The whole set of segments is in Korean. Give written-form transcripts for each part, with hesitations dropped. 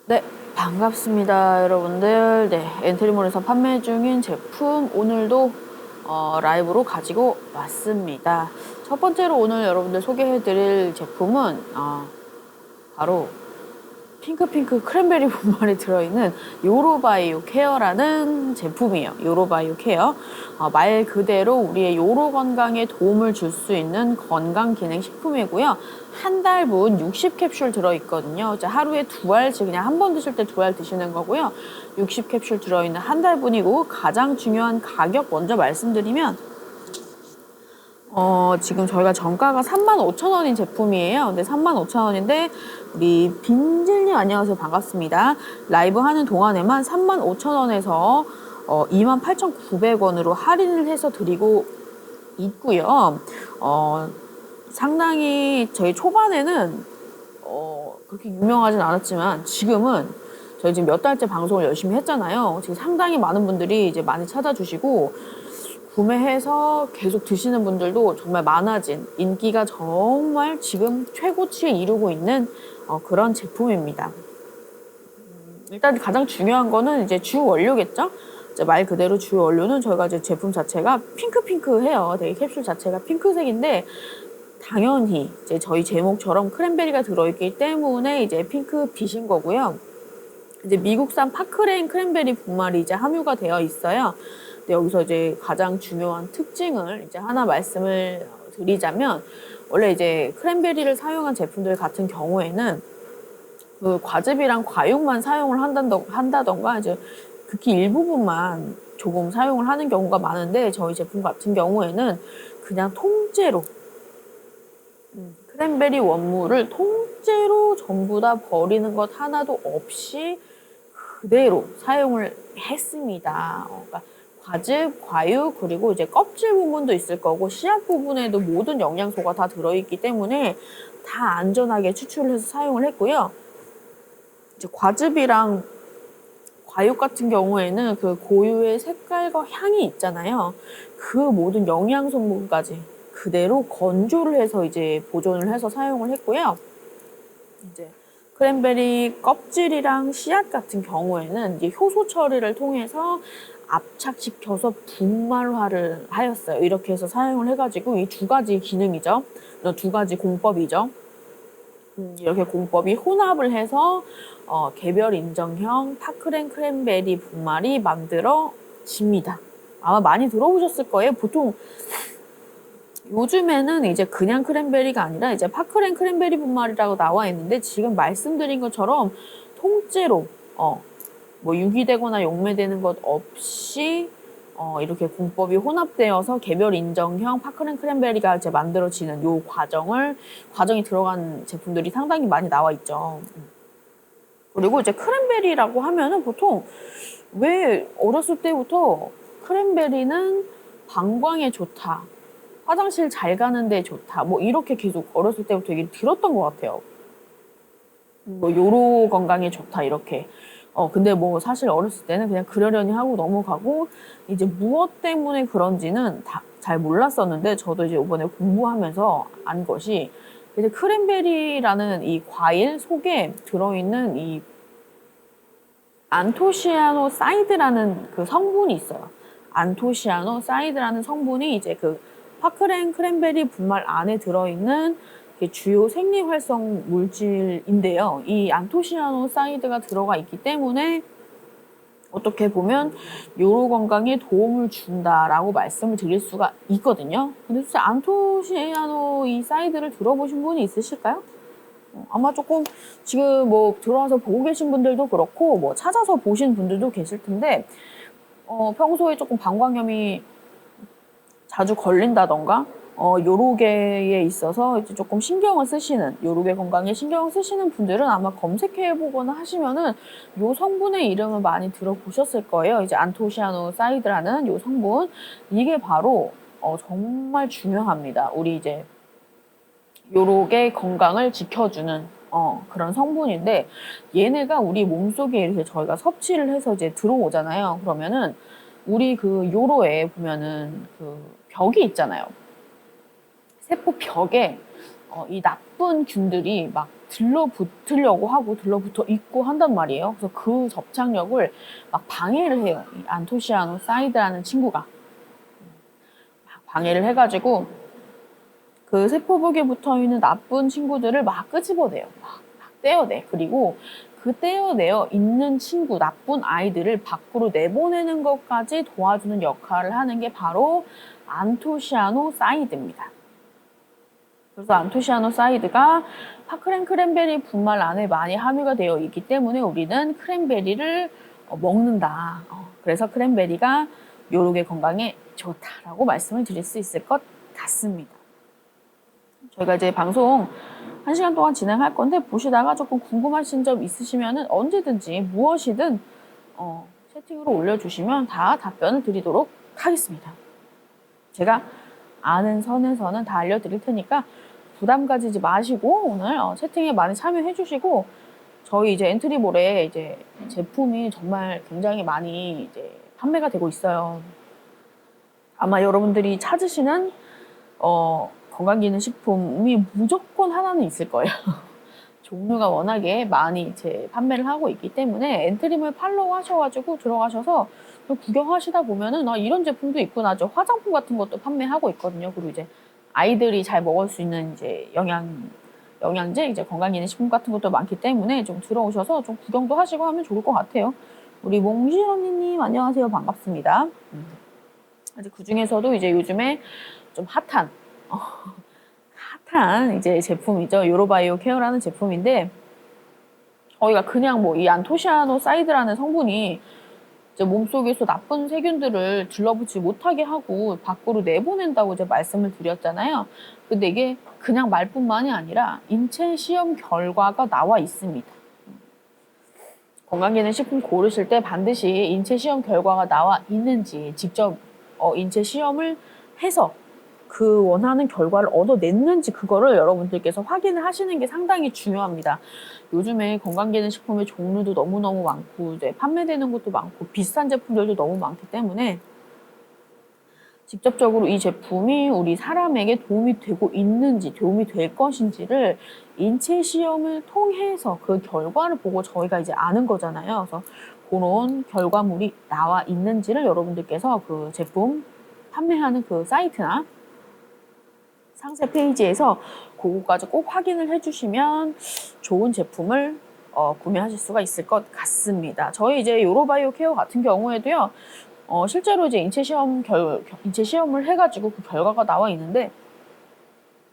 네, 반갑습니다, 여러분들. 네, 엔트리몰에서 판매 중인 제품 오늘도 라이브로 가지고 왔습니다. 첫 번째로 오늘 여러분들 소개해드릴 제품은 바로 핑크핑크 크랜베리 분말이 들어있는 요로바이오 케어라는 제품이에요. 요로바이오 케어. 말 그대로 우리의 요로 건강에 도움을 줄 수 있는 건강기능식품이고요. 한 달분 60캡슐 들어있거든요. 이제 하루에 2알씩 그냥 한 번 드실 때 2알 드시는 거고요. 60캡슐 들어있는 한 달분이고, 가장 중요한 가격 먼저 말씀드리면 지금 저희가 정가가 35,000원인 제품이에요. 근데 35,000원인데 우리 빈질님 안녕하세요. 반갑습니다. 라이브 하는 동안에만 35,000원에서 28,900원으로 할인을 해서 드리고 있고요. 상당히 저희 초반에는 그렇게 유명하진 않았지만 지금은 저희 지금 몇 달째 방송을 열심히 했잖아요. 지금 상당히 많은 분들이 이제 많이 찾아주시고 구매해서 계속 드시는 분들도 정말 많아진, 인기가 정말 지금 최고치에 이루고 있는 그런 제품입니다. 일단 가장 중요한 거는 이제 주 원료겠죠? 이제 말 그대로 주 원료는 저희가 이제 제품 자체가 핑크핑크해요. 되게 캡슐 자체가 핑크색인데 당연히 이제 저희 제목처럼 크랜베리가 들어있기 때문에 이제 핑크빛인 거고요. 이제 미국산 파크레인 크랜베리 분말이 이제 함유가 되어 있어요. 근데 여기서 이제 가장 중요한 특징을 이제 하나 말씀을 드리자면, 원래 이제 크랜베리를 사용한 제품들 같은 경우에는 그 과즙이랑 과육만 사용을 한다던가 이제 극히 일부분만 조금 사용을 하는 경우가 많은데, 저희 제품 같은 경우에는 그냥 통째로 크랜베리 원물을 통째로 전부 다 버리는 것 하나도 없이 그대로 사용을 했습니다. 그러니까 과즙, 과육, 그리고 이제 껍질 부분도 있을 거고 씨앗 부분에도 모든 영양소가 다 들어있기 때문에 다 안전하게 추출을 해서 사용을 했고요. 이제 과즙이랑 과육 같은 경우에는 그 고유의 색깔과 향이 있잖아요. 그 모든 영양성분까지 그대로 건조를 해서 이제 보존을 해서 사용을 했고요. 이제 크랜베리 껍질이랑 씨앗 같은 경우에는 이제 효소 처리를 통해서 압착시켜서 분말화를 하였어요. 이렇게 해서 사용을 해가지고 이 두 가지 기능이죠. 두 가지 공법이죠. 이렇게 공법이 혼합을 해서 개별 인정형 파크렌 크랜베리 분말이 만들어집니다. 아마 많이 들어보셨을 거예요. 보통 요즘에는 이제 그냥 크랜베리가 아니라 이제 파크렌 크랜베리 분말이라고 나와 있는데, 지금 말씀드린 것처럼 통째로 뭐 유기되거나 용매되는 것 없이 이렇게 공법이 혼합되어서 개별 인정형 파크렌 크랜베리가 이제 만들어지는 요 과정이 들어간 제품들이 상당히 많이 나와 있죠. 그리고 이제 크랜베리라고 하면은 보통 왜 어렸을 때부터 크랜베리는 방광에 좋다, 화장실 잘 가는데 좋다, 뭐 이렇게 계속 어렸을 때부터 얘기 들었던 것 같아요. 뭐 요로 건강에 좋다 이렇게. 근데 뭐 사실 어렸을 때는 그냥 그러려니 하고 넘어가고 이제 무엇 때문에 그런지는 다 잘 몰랐었는데, 저도 이제 이번에 공부하면서 안 것이 이제 크랜베리라는 이 과일 속에 들어있는 이 안토시아노사이드라는 그 성분이 있어요. 안토시아노사이드라는 성분이 이제 그 파크렌 크랜베리 분말 안에 들어있는 주요 생리활성 물질인데요. 이 안토시아노사이드가 들어가 있기 때문에 어떻게 보면 요로 건강에 도움을 준다라고 말씀을 드릴 수가 있거든요. 근데 혹시 안토시아노 이 사이드를 들어보신 분이 있으실까요? 아마 조금 지금 뭐 들어와서 보고 계신 분들도 그렇고 뭐 찾아서 보신 분들도 계실 텐데, 평소에 조금 방광염이 자주 걸린다던가 요로개에 있어서 이제 조금 신경을 쓰시는, 요로개 건강에 신경을 쓰시는 분들은 아마 검색해보거나 하시면은 요 성분의 이름을 많이 들어보셨을 거예요. 이제 안토시아노사이드라는 요 성분, 이게 바로 정말 중요합니다. 우리 이제 요로개 건강을 지켜주는 그런 성분인데, 얘네가 우리 몸속에 이렇게 저희가 섭취를 해서 이제 들어오잖아요. 그러면은 우리 그 요로에 보면은 그 벽이 있잖아요. 세포 벽에 이 나쁜 균들이 막 들러붙으려고 하고 들러붙어 있고 한단 말이에요. 그래서 그 접착력을 막 방해를 해요. 이 안토시아노사이드라는 친구가 막 방해를 해가지고 그 세포벽에 붙어있는 나쁜 친구들을 막 끄집어내요. 막 떼어내. 그리고 그 떼어내어 있는 친구, 나쁜 아이들을 밖으로 내보내는 것까지 도와주는 역할을 하는 게 바로 안토시아노사이드입니다. 그래서 안토시아노사이드가 파크렌 크랜베리 분말 안에 많이 함유가 되어 있기 때문에 우리는 크랜베리를 먹는다. 그래서 크랜베리가 요로의 건강에 좋다라고 말씀을 드릴 수 있을 것 같습니다. 저희가 이제 방송 1시간 동안 진행할 건데 보시다가 조금 궁금하신 점 있으시면 언제든지 무엇이든 채팅으로 올려주시면 다 답변을 드리도록 하겠습니다. 제가 아는 선에서는 다 알려드릴 테니까 부담 가지지 마시고 오늘 채팅에 많이 참여해 주시고 저희 이제 엔트리몰에 이제 제품이 정말 굉장히 많이 이제 판매가 되고 있어요. 아마 여러분들이 찾으시는 건강기능식품이 무조건 하나는 있을 거예요. 종류가 워낙에 많이 이제 판매를 하고 있기 때문에 엔트리몰 팔로우 하셔가지고 들어가셔서 구경하시다 보면은 이런 제품도 있구나. 저 화장품 같은 것도 판매하고 있거든요. 그리고 이제 아이들이 잘 먹을 수 있는 이제 영양제, 이제 건강기능식품 같은 것도 많기 때문에 좀 들어오셔서 좀 구경도 하시고 하면 좋을 것 같아요. 우리 몽실 언니님 안녕하세요. 반갑습니다. 아직 그 중에서도 이제 요즘에 좀 핫한 이제 제품이죠. 요로바이오 케어라는 제품인데 저희가 그냥 뭐 이 안토시아노사이드라는 성분이 이제 몸속에서 나쁜 세균들을 들러붙지 못하게 하고 밖으로 내보낸다고 이제 말씀을 드렸잖아요. 근데 이게 그냥 말뿐만이 아니라 인체 시험 결과가 나와 있습니다. 건강기능식품 고르실 때 반드시 인체 시험 결과가 나와 있는지 직접 인체 시험을 해서 그 원하는 결과를 얻어냈는지 그거를 여러분들께서 확인을 하시는 게 상당히 중요합니다. 요즘에 건강기능식품의 종류도 너무너무 많고 이제 판매되는 것도 많고 비싼 제품들도 너무 많기 때문에 직접적으로 이 제품이 우리 사람에게 도움이 되고 있는지 도움이 될 것인지를 인체 시험을 통해서 그 결과를 보고 저희가 이제 아는 거잖아요. 그래서 그런 결과물이 나와 있는지를 여러분들께서 그 제품 판매하는 그 사이트나 상세 페이지에서 그거까지 꼭 확인을 해주시면 좋은 제품을 구매하실 수가 있을 것 같습니다. 저희 이제 요로바이오 케어 같은 경우에도요, 실제로 이제 인체 시험을 해가지고 그 결과가 나와 있는데,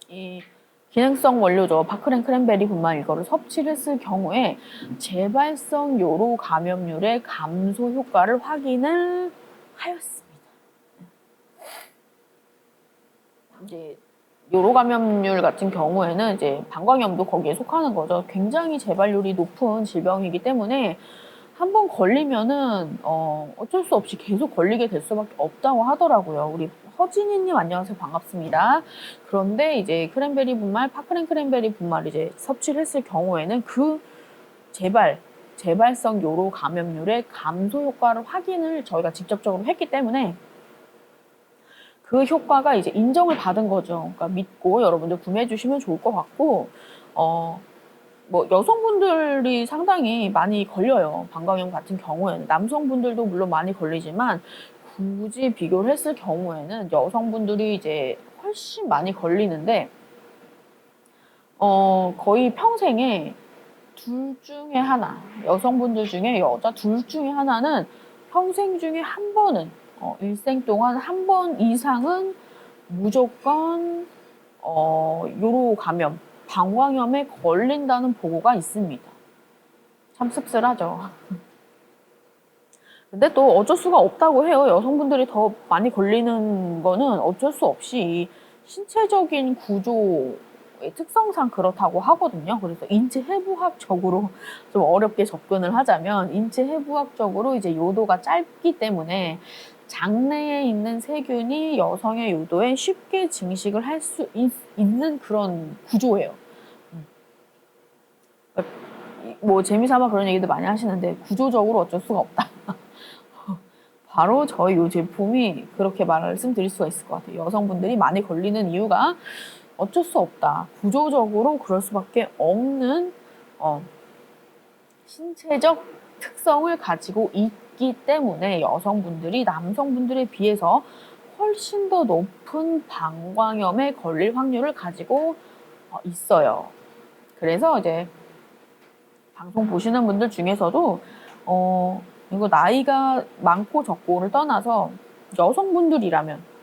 이 기능성 원료죠. 파크렌 크랜베리 분말 이거를 섭취를 했을 경우에 재발성 요로 감염률의 감소 효과를 확인을 하였습니다. 이제 요로 감염률 같은 경우에는 이제 방광염도 거기에 속하는 거죠. 굉장히 재발률이 높은 질병이기 때문에 한번 걸리면은 어쩔 수 없이 계속 걸리게 될 수밖에 없다고 하더라고요. 우리 허진이님 안녕하세요. 반갑습니다. 그런데 이제 크랜베리 분말, 파크렌 크랜베리 분말 이제 섭취를 했을 경우에는 그 재발성 요로 감염률의 감소 효과를 확인을 저희가 직접적으로 했기 때문에 그 효과가 이제 인정을 받은 거죠. 그러니까 믿고 여러분들 구매해 주시면 좋을 것 같고, 뭐 여성분들이 상당히 많이 걸려요. 방광염 같은 경우에는. 남성분들도 물론 많이 걸리지만 굳이 비교를 했을 경우에는 여성분들이 이제 훨씬 많이 걸리는데, 거의 평생에 둘 중에 하나, 여성분들 중에 여자 둘 중에 하나는 평생 중에 한 번은 일생 동안 한 번 이상은 무조건 요로 감염, 방광염에 걸린다는 보고가 있습니다. 참 씁쓸하죠. 근데 또 어쩔 수가 없다고 해요. 여성분들이 더 많이 걸리는 거는 어쩔 수 없이 신체적인 구조의 특성상 그렇다고 하거든요. 그래서 인체 해부학적으로 좀 어렵게 접근을 하자면 인체 해부학적으로 이제 요도가 짧기 때문에 장내에 있는 세균이 여성의 요도에 쉽게 증식을 할 수 있는 그런 구조예요. 뭐 재미삼아 그런 얘기도 많이 하시는데 구조적으로 어쩔 수가 없다. 바로 저희 이 제품이 그렇게 말씀드릴 수가 있을 것 같아요. 여성분들이 많이 걸리는 이유가 어쩔 수 없다. 구조적으로 그럴 수밖에 없는 신체적 특성을 가지고 있기 때문에 여성분들이 남성분들에 비해서 훨씬 더 높은 방광염에 걸릴 확률을 가지고 있어요. 그래서 이제 방송 보시는 분들 중에서도 이거 나이가 많고 적고를 떠나서 여성분들이라면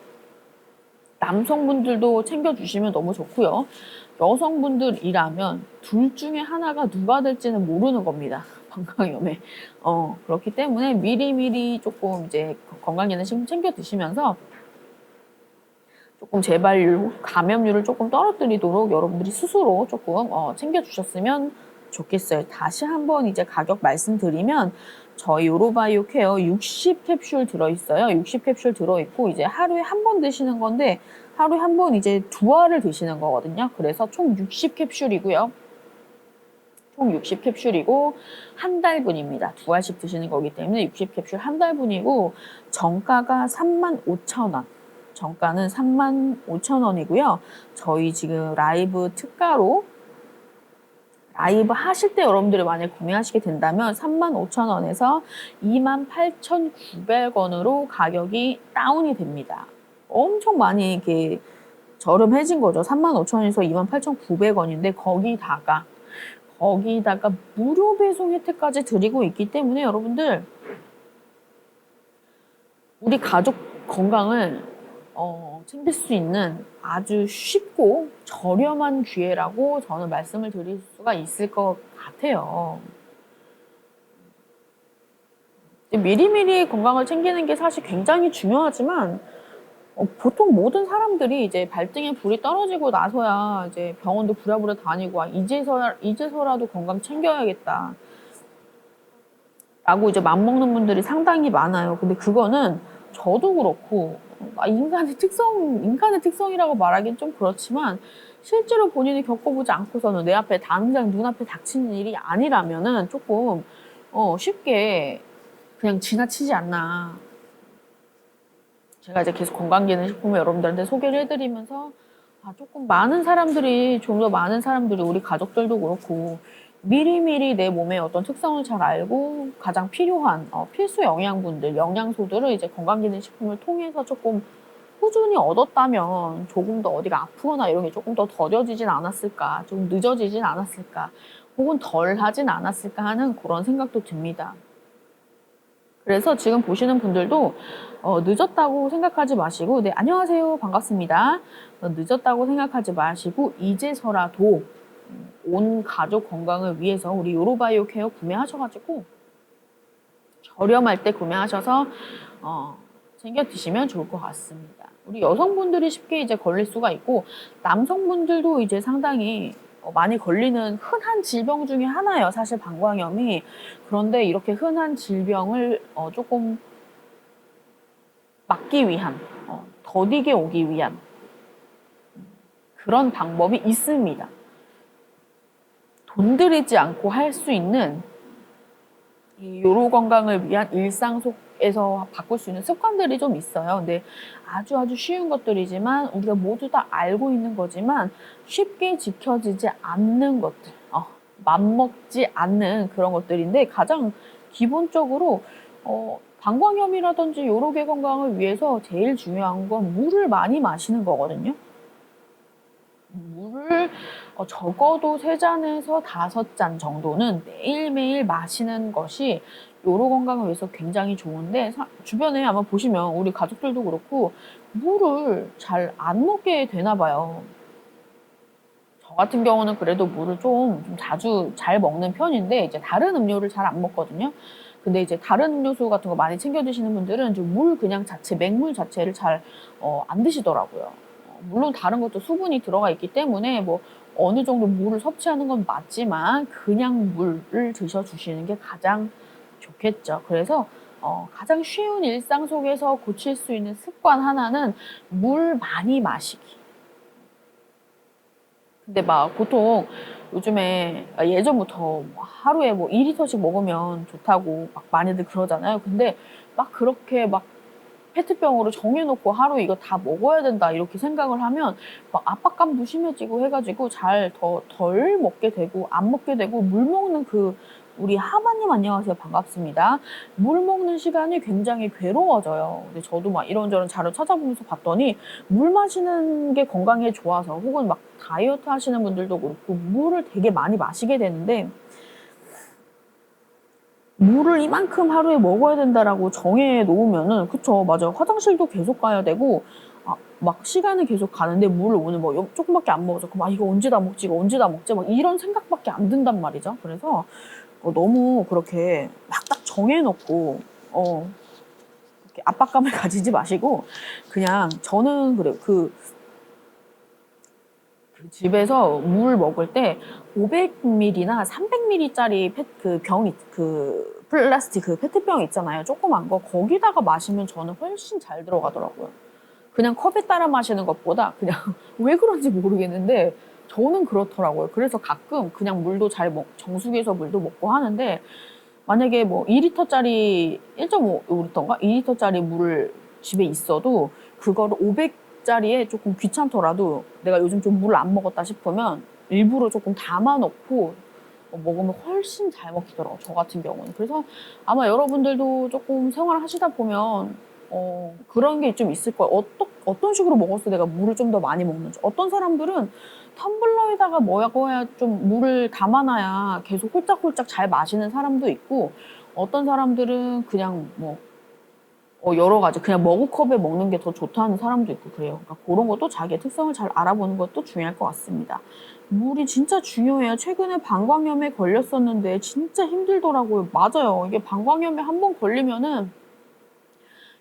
남성분들도 챙겨주시면 너무 좋고요. 여성분들이라면 둘 중에 하나가 누가 될지는 모르는 겁니다. 방광염에. 그렇기 때문에 미리미리 조금 이제 건강기능식 챙겨 드시면서 조금 재발률, 감염률을 조금 떨어뜨리도록 여러분들이 스스로 조금 챙겨 주셨으면 좋겠어요. 다시 한번 이제 가격 말씀드리면 저희 요로바이오 케어 60캡슐 들어있어요. 60캡슐 들어있고 이제 하루에 한 번 드시는 건데 하루에 한 번 이제 2알을 드시는 거거든요. 그래서 총 60캡슐이고요. 총 60캡슐이고 한 달분입니다. 2알씩 드시는 거기 때문에 60캡슐 한 달분이고 정가가 35,000원. 정가는 35,000원이고요. 저희 지금 라이브 특가로 라이브 하실 때 여러분들이 만약에 구매하시게 된다면 35,000원에서 28,900원으로 가격이 다운이 됩니다. 엄청 많이 이렇게 저렴해진 거죠. 35,000원에서 28,900원인데 거기다가 무료 배송 혜택까지 드리고 있기 때문에 여러분들 우리 가족 건강을 챙길 수 있는 아주 쉽고 저렴한 기회라고 저는 말씀을 드릴 수가 있을 것 같아요. 미리미리 건강을 챙기는 게 사실 굉장히 중요하지만 보통 모든 사람들이 이제 발등에 불이 떨어지고 나서야 이제 병원도 부랴부랴 다니고 이제서라도 건강 챙겨야겠다 라고 이제 맘먹는 분들이 상당히 많아요. 근데 그거는 저도 그렇고 인간의 특성이라고 말하기는 좀 그렇지만 실제로 본인이 겪어보지 않고서는 내 앞에 당장 눈앞에 닥치는 일이 아니라면은 조금 쉽게 그냥 지나치지 않나. 제가 이제 계속 건강기능식품을 여러분들한테 소개를 해드리면서 조금 좀 더 많은 사람들이 우리 가족들도 그렇고 미리미리 내 몸의 어떤 특성을 잘 알고 가장 필요한 필수 영양소들을 이제 건강기능식품을 통해서 조금 꾸준히 얻었다면 조금 더 어디가 아프거나 이런 게 조금 더 더뎌지진 않았을까, 좀 늦어지진 않았을까, 혹은 덜 하진 않았을까 하는 그런 생각도 듭니다. 그래서 지금 보시는 분들도 늦었다고 생각하지 마시고 네, 안녕하세요. 반갑습니다. 늦었다고 생각하지 마시고 이제서라도 온 가족 건강을 위해서 우리 요로바이오 케어 구매하셔가지고 저렴할 때 구매하셔서 챙겨 드시면 좋을 것 같습니다. 우리 여성분들이 쉽게 이제 걸릴 수가 있고 남성분들도 이제 상당히 많이 걸리는 흔한 질병 중에 하나예요. 사실 방광염이. 그런데 이렇게 흔한 질병을 조금 막기 위한, 더디게 오기 위한 그런 방법이 있습니다. 돈 들이지 않고 할 수 있는 이 요로 건강을 위한 일상 속에서 바꿀 수 있는 습관들이 좀 있어요. 근데 아주 쉬운 것들이지만 우리가 모두 다 알고 있는 거지만 쉽게 지켜지지 않는 것들, 맘먹지 않는 그런 것들인데 가장 기본적으로 방광염이라든지 요로계 건강을 위해서 제일 중요한 건 물을 많이 마시는 거거든요. 물을 적어도 3잔에서 5잔 정도는 매일매일 마시는 것이 요로 건강을 위해서 굉장히 좋은데 주변에 아마 보시면 우리 가족들도 그렇고 물을 잘 안 먹게 되나 봐요. 저 같은 경우는 그래도 물을 좀 자주 잘 먹는 편인데 이제 다른 음료를 잘 안 먹거든요. 근데 이제 다른 음료수 같은 거 많이 챙겨 드시는 분들은 좀 물 그냥 맹물 자체를 잘 안 드시더라고요. 물론 다른 것도 수분이 들어가 있기 때문에 뭐 어느 정도 물을 섭취하는 건 맞지만 그냥 물을 드셔주시는 게 가장 좋겠죠. 그래서 가장 쉬운 일상 속에서 고칠 수 있는 습관 하나는 물 많이 마시기. 근데 막 보통 요즘에 예전부터 하루에 뭐 2리터씩 먹으면 좋다고 막 많이들 그러잖아요. 근데 막 그렇게 막 페트병으로 정해놓고 하루 이거 다 먹어야 된다 이렇게 생각을 하면 막 압박감도 심해지고 해가지고 잘 덜 먹게 되고 안 먹게 되고 물 먹는 우리 하마님 안녕하세요. 반갑습니다. 물 먹는 시간이 굉장히 괴로워져요. 근데 저도 막 이런저런 자료 찾아보면서 봤더니 물 마시는 게 건강에 좋아서 혹은 막 다이어트 하시는 분들도 그렇고 물을 되게 많이 마시게 되는데 물을 이만큼 하루에 먹어야 된다라고 정해 놓으면은 그쵸 맞아요. 화장실도 계속 가야 되고 막 시간은 계속 가는데 물을 오늘 뭐 조금밖에 안 먹어서 그럼 이거 언제 다 먹지 이거 언제 다 먹지 막 이런 생각밖에 안 든단 말이죠. 그래서 너무 그렇게 막 딱 정해놓고 이렇게 압박감을 가지지 마시고 그냥 저는 그래요. 그 집에서 물 먹을 때 500ml나 300ml짜리 플라스틱 페트병 있잖아요. 조그만 거 거기다가 마시면 저는 훨씬 잘 들어가더라고요. 그냥 컵에 따라 마시는 것보다 그냥 왜 그런지 모르겠는데 저는 그렇더라고요. 그래서 가끔 그냥 물도 정수기에서 물도 먹고 하는데 만약에 뭐 2리터짜리 1.5리터인가 2리터짜리 물을 집에 있어도 그거를 500짜리에 조금 귀찮더라도 내가 요즘 좀 물을 안 먹었다 싶으면 일부러 조금 담아 놓고 먹으면 훨씬 잘 먹히더라고요. 저 같은 경우는. 그래서 아마 여러분들도 조금 생활을 하시다 보면 그런 게 좀 있을 거예요. 어떤 식으로 먹었을 때 내가 물을 좀 더 많이 먹는지. 어떤 사람들은 텀블러에다가 먹어야 좀 물을 담아놔야 계속 홀짝홀짝 잘 마시는 사람도 있고 어떤 사람들은 그냥 뭐 여러 가지 그냥 머그컵에 먹는 게 더 좋다는 사람도 있고 그래요. 그러니까 그런 것도 자기의 특성을 잘 알아보는 것도 중요할 것 같습니다. 물이 진짜 중요해요. 최근에 방광염에 걸렸었는데 진짜 힘들더라고요. 맞아요. 이게 방광염에 한번 걸리면은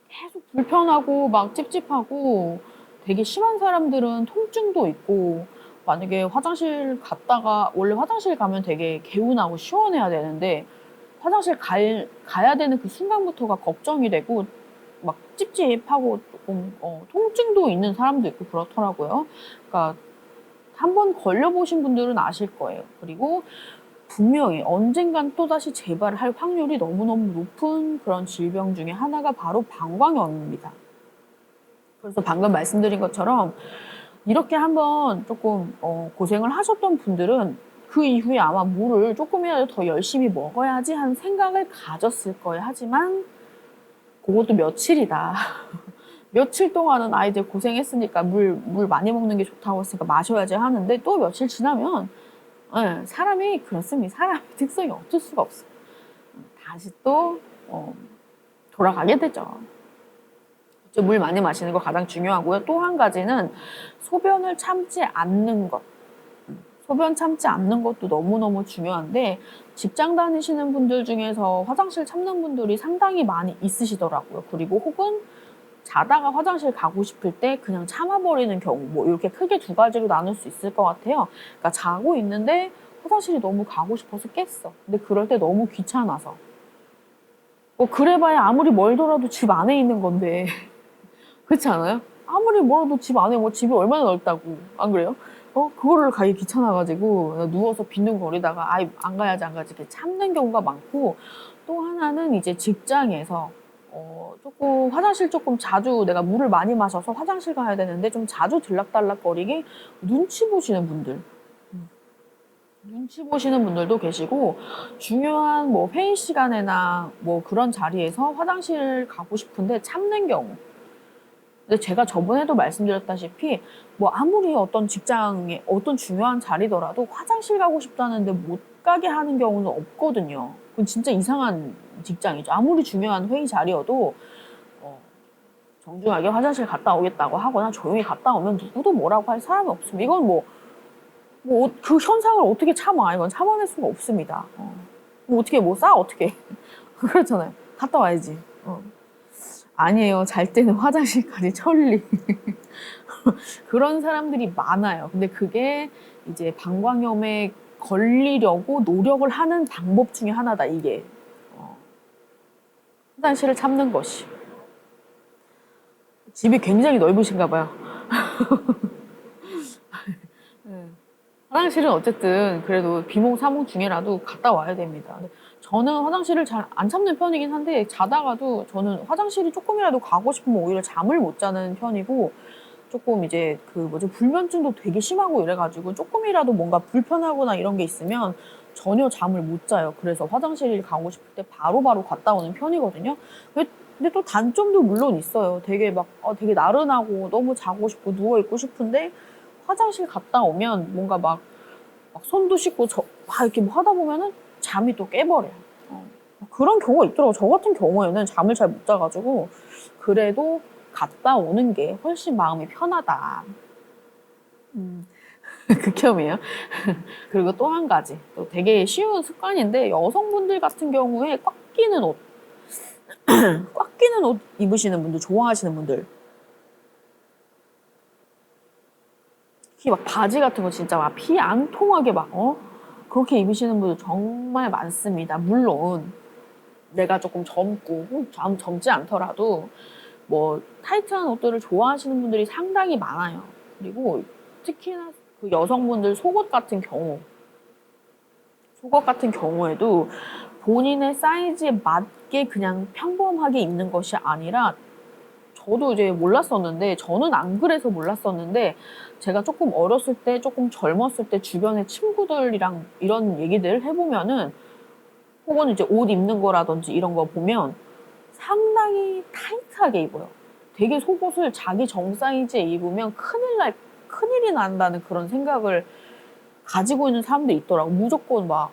계속 불편하고 막 찝찝하고 되게 심한 사람들은 통증도 있고 만약에 화장실 갔다가 원래 화장실 가면 되게 개운하고 시원해야 되는데 화장실 가야 되는 그 순간부터가 걱정이 되고 막 찝찝하고 조금 통증도 있는 사람도 있고 그렇더라고요. 그러니까 한번 걸려보신 분들은 아실 거예요. 그리고 분명히 언젠간 또다시 재발할 확률이 너무너무 높은 그런 질병 중에 하나가 바로 방광염입니다. 그래서 방금 말씀드린 것처럼 이렇게 한번 조금 고생을 하셨던 분들은 그 이후에 아마 물을 조금이라도 더 열심히 먹어야지 하는 생각을 가졌을 거예요. 하지만 그것도 며칠이다. 며칠 동안은 아이들 고생했으니까 물 많이 먹는 게 좋다고 했으니까 마셔야지 하는데 또 며칠 지나면 사람이 그렇습니다. 사람의 특성이 어쩔 수가 없어요. 다시 또 돌아가게 되죠. 물 많이 마시는 거 가장 중요하고요. 또 한 가지는 소변을 참지 않는 것. 소변 참지 않는 것도 너무너무 중요한데 직장 다니시는 분들 중에서 화장실 참는 분들이 상당히 많이 있으시더라고요. 그리고 혹은 자다가 화장실 가고 싶을 때 그냥 참아버리는 경우 뭐 이렇게 크게 두 가지로 나눌 수 있을 것 같아요. 그러니까 자고 있는데 화장실이 너무 가고 싶어서 깼어. 근데 그럴 때 너무 귀찮아서 그래봐야 아무리 멀더라도 집 안에 있는 건데 그렇지 않아요? 아무리 멀어도 집 안에 뭐 집이 얼마나 넓다고 안 그래요? 그거를 가기 귀찮아가지고 누워서 빈둥거리다가 아예 안 가야지 이렇게 참는 경우가 많고 또 하나는 이제 직장에서 조금 화장실 조금 자주 내가 물을 많이 마셔서 화장실 가야 되는데 좀 자주 들락달락거리게 눈치 보시는 분들도 계시고 중요한 뭐 회의 시간에나 뭐 그런 자리에서 화장실 가고 싶은데 참는 경우. 근데 제가 저번에도 말씀드렸다시피 뭐 아무리 어떤 직장에 어떤 중요한 자리더라도 화장실 가고 싶다는데 못 가게 하는 경우는 없거든요. 그건 진짜 이상한 직장이죠. 아무리 중요한 회의 자리여도 정중하게 화장실 갔다 오겠다고 하거나 조용히 갔다 오면 누구도 뭐라고 할 사람이 없습니다. 이건 뭐 그 현상을 어떻게 참아? 이건 참아낼 수가 없습니다. 뭐 어떻게 어떻게 그렇잖아요. 갔다 와야지. 아니에요. 잘 때는 화장실까지 천리. 그런 사람들이 많아요. 근데 그게 이제 방광염에 걸리려고 노력을 하는 방법 중에 하나다, 이게. 화장실을 참는 것이. 집이 굉장히 넓으신가 봐요. 화장실은 어쨌든 그래도 비몽사몽 중에라도 갔다 와야 됩니다. 근데 저는 화장실을 잘 안 참는 편이긴 한데 자다가도 저는 화장실이 조금이라도 가고 싶으면 오히려 잠을 못 자는 편이고 조금 이제 그 뭐지 불면증도 되게 심하고 이래가지고 조금이라도 뭔가 불편하거나 이런 게 있으면 전혀 잠을 못 자요. 그래서 화장실 가고 싶을 때 바로바로 갔다 오는 편이거든요. 근데 또 단점도 물론 있어요. 되게 막 되게 나른하고 너무 자고 싶고 누워 있고 싶은데 화장실 갔다 오면 뭔가 막 손도 씻고 막 이렇게 뭐 하다 보면은 잠이 또 깨버려요. 그런 경우가 있더라고. 저 같은 경우에는 잠을 잘 못 자가지고 그래도 갔다 오는 게 훨씬 마음이 편하다. 극혐이에요. 그리고 또 한 가지, 또 되게 쉬운 습관인데 여성분들 같은 경우에 꽉 끼는 옷 입으시는 분들, 좋아하시는 분들, 특히 막 바지 같은 거 진짜 막 피 안 통하게 막 그렇게 입으시는 분들 정말 많습니다. 물론 내가 조금 젊고 젊지 않더라도 뭐 타이트한 옷들을 좋아하시는 분들이 상당히 많아요. 그리고 특히나 그 여성분들 속옷 같은 경우에도 본인의 사이즈에 맞게 그냥 평범하게 입는 것이 아니라 저도 이제 몰랐었는데 저는 안 그래서 몰랐었는데 제가 조금 어렸을 때 조금 젊었을 때 주변의 친구들이랑 이런 얘기들 해보면은 혹은 이제 옷 입는 거라든지 이런 거 보면 상당히 타이트하게 입어요. 되게 속옷을 자기 정 사이즈에 입으면 큰일이 난다는 그런 생각을 가지고 있는 사람들이 있더라고. 무조건 막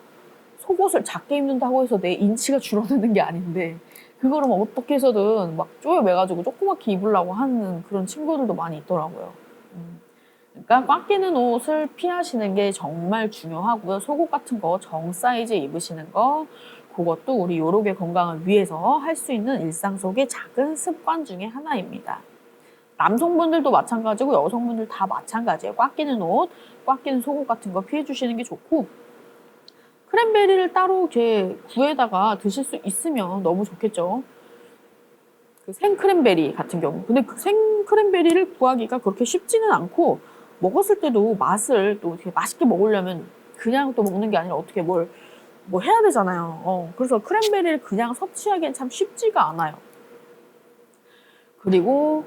속옷을 작게 입는다고 해서 내 인치가 줄어드는 게 아닌데 그거를 막 어떻게 해서든 막 쪼여매가지고 조그맣게 입으려고 하는 그런 친구들도 많이 있더라고요. 그러니까 꽉 끼는 옷을 피하시는 게 정말 중요하고요. 속옷 같은 거 정 사이즈에 입으시는 거 그것도 우리 요록의 건강을 위해서 할 수 있는 일상 속의 작은 습관 중에 하나입니다. 남성분들도 마찬가지고 여성분들 다 마찬가지예요. 꽉 끼는 옷, 꽉 끼는 속옷 같은 거 피해 주시는 게 좋고 크랜베리를 따로 이렇게 구해다가 드실 수 있으면 너무 좋겠죠. 그 생크랜베리 같은 경우. 근데 그 생크랜베리를 구하기가 그렇게 쉽지는 않고 먹었을 때도 맛을 또 이렇게 맛있게 먹으려면 그냥 또 먹는 게 아니라 어떻게 뭐 해야 되잖아요. 그래서 크랜베리를 그냥 섭취하기엔 참 쉽지가 않아요. 그리고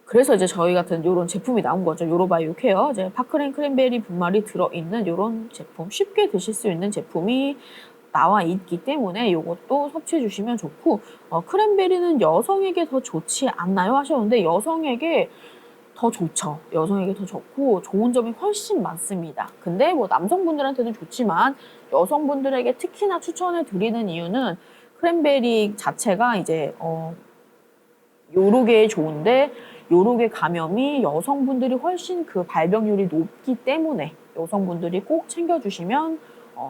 그래서 이제 저희 같은 요런 제품이 나온 거죠. 요로바이오 케어. 이제 파크렌 크랜베리 분말이 들어있는 요런 제품, 쉽게 드실 수 있는 제품이 나와 있기 때문에 요것도 섭취해 주시면 좋고, 크랜베리는 여성에게 더 좋지 않나요? 하셨는데, 여성에게 더 좋죠. 여성에게 더 좋고, 좋은 점이 훨씬 많습니다. 근데 뭐 남성분들한테도 좋지만, 여성분들에게 특히나 추천해 드리는 이유는 크랜베리 자체가 이제, 요로게 좋은데 요로게 감염이 여성분들이 훨씬 그 발병률이 높기 때문에 여성분들이 꼭 챙겨주시면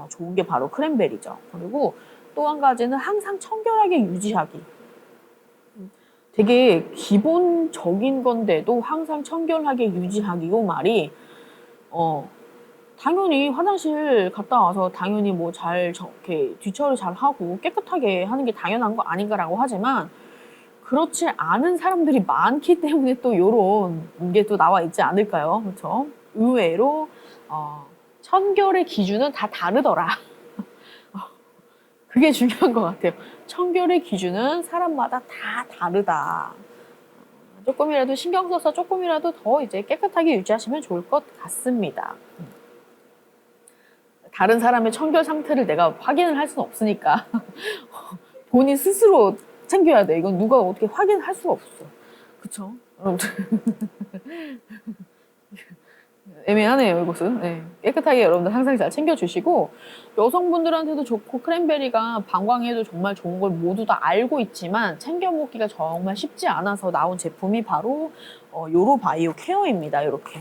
좋은 게 바로 크랜베리죠. 그리고 또 한 가지는 항상 청결하게 유지하기. 되게 기본적인 건데도 항상 청결하게 유지하기 요 말이 당연히 화장실 갔다 와서 당연히 뭐 이렇게 뒤처리 잘 하고 깨끗하게 하는 게 당연한 거 아닌가라고 하지만 그렇지 않은 사람들이 많기 때문에 또 요런 게 또 나와 있지 않을까요? 그렇죠? 의외로 청결의 기준은 다 다르더라. 그게 중요한 것 같아요. 청결의 기준은 사람마다 다 다르다. 조금이라도 신경 써서 조금이라도 더 이제 깨끗하게 유지하시면 좋을 것 같습니다. 다른 사람의 청결 상태를 내가 확인을 할 수는 없으니까 본인 스스로 챙겨야 돼. 이건 누가 어떻게 확인할 수가 없어. 그쵸? 애매하네요, 이것은. 네. 깨끗하게 여러분들 항상 잘 챙겨주시고, 여성분들한테도 좋고, 크랜베리가 방광에도 정말 좋은 걸 모두 다 알고 있지만, 챙겨 먹기가 정말 쉽지 않아서 나온 제품이 바로, 요로바이오 케어입니다. 이렇게.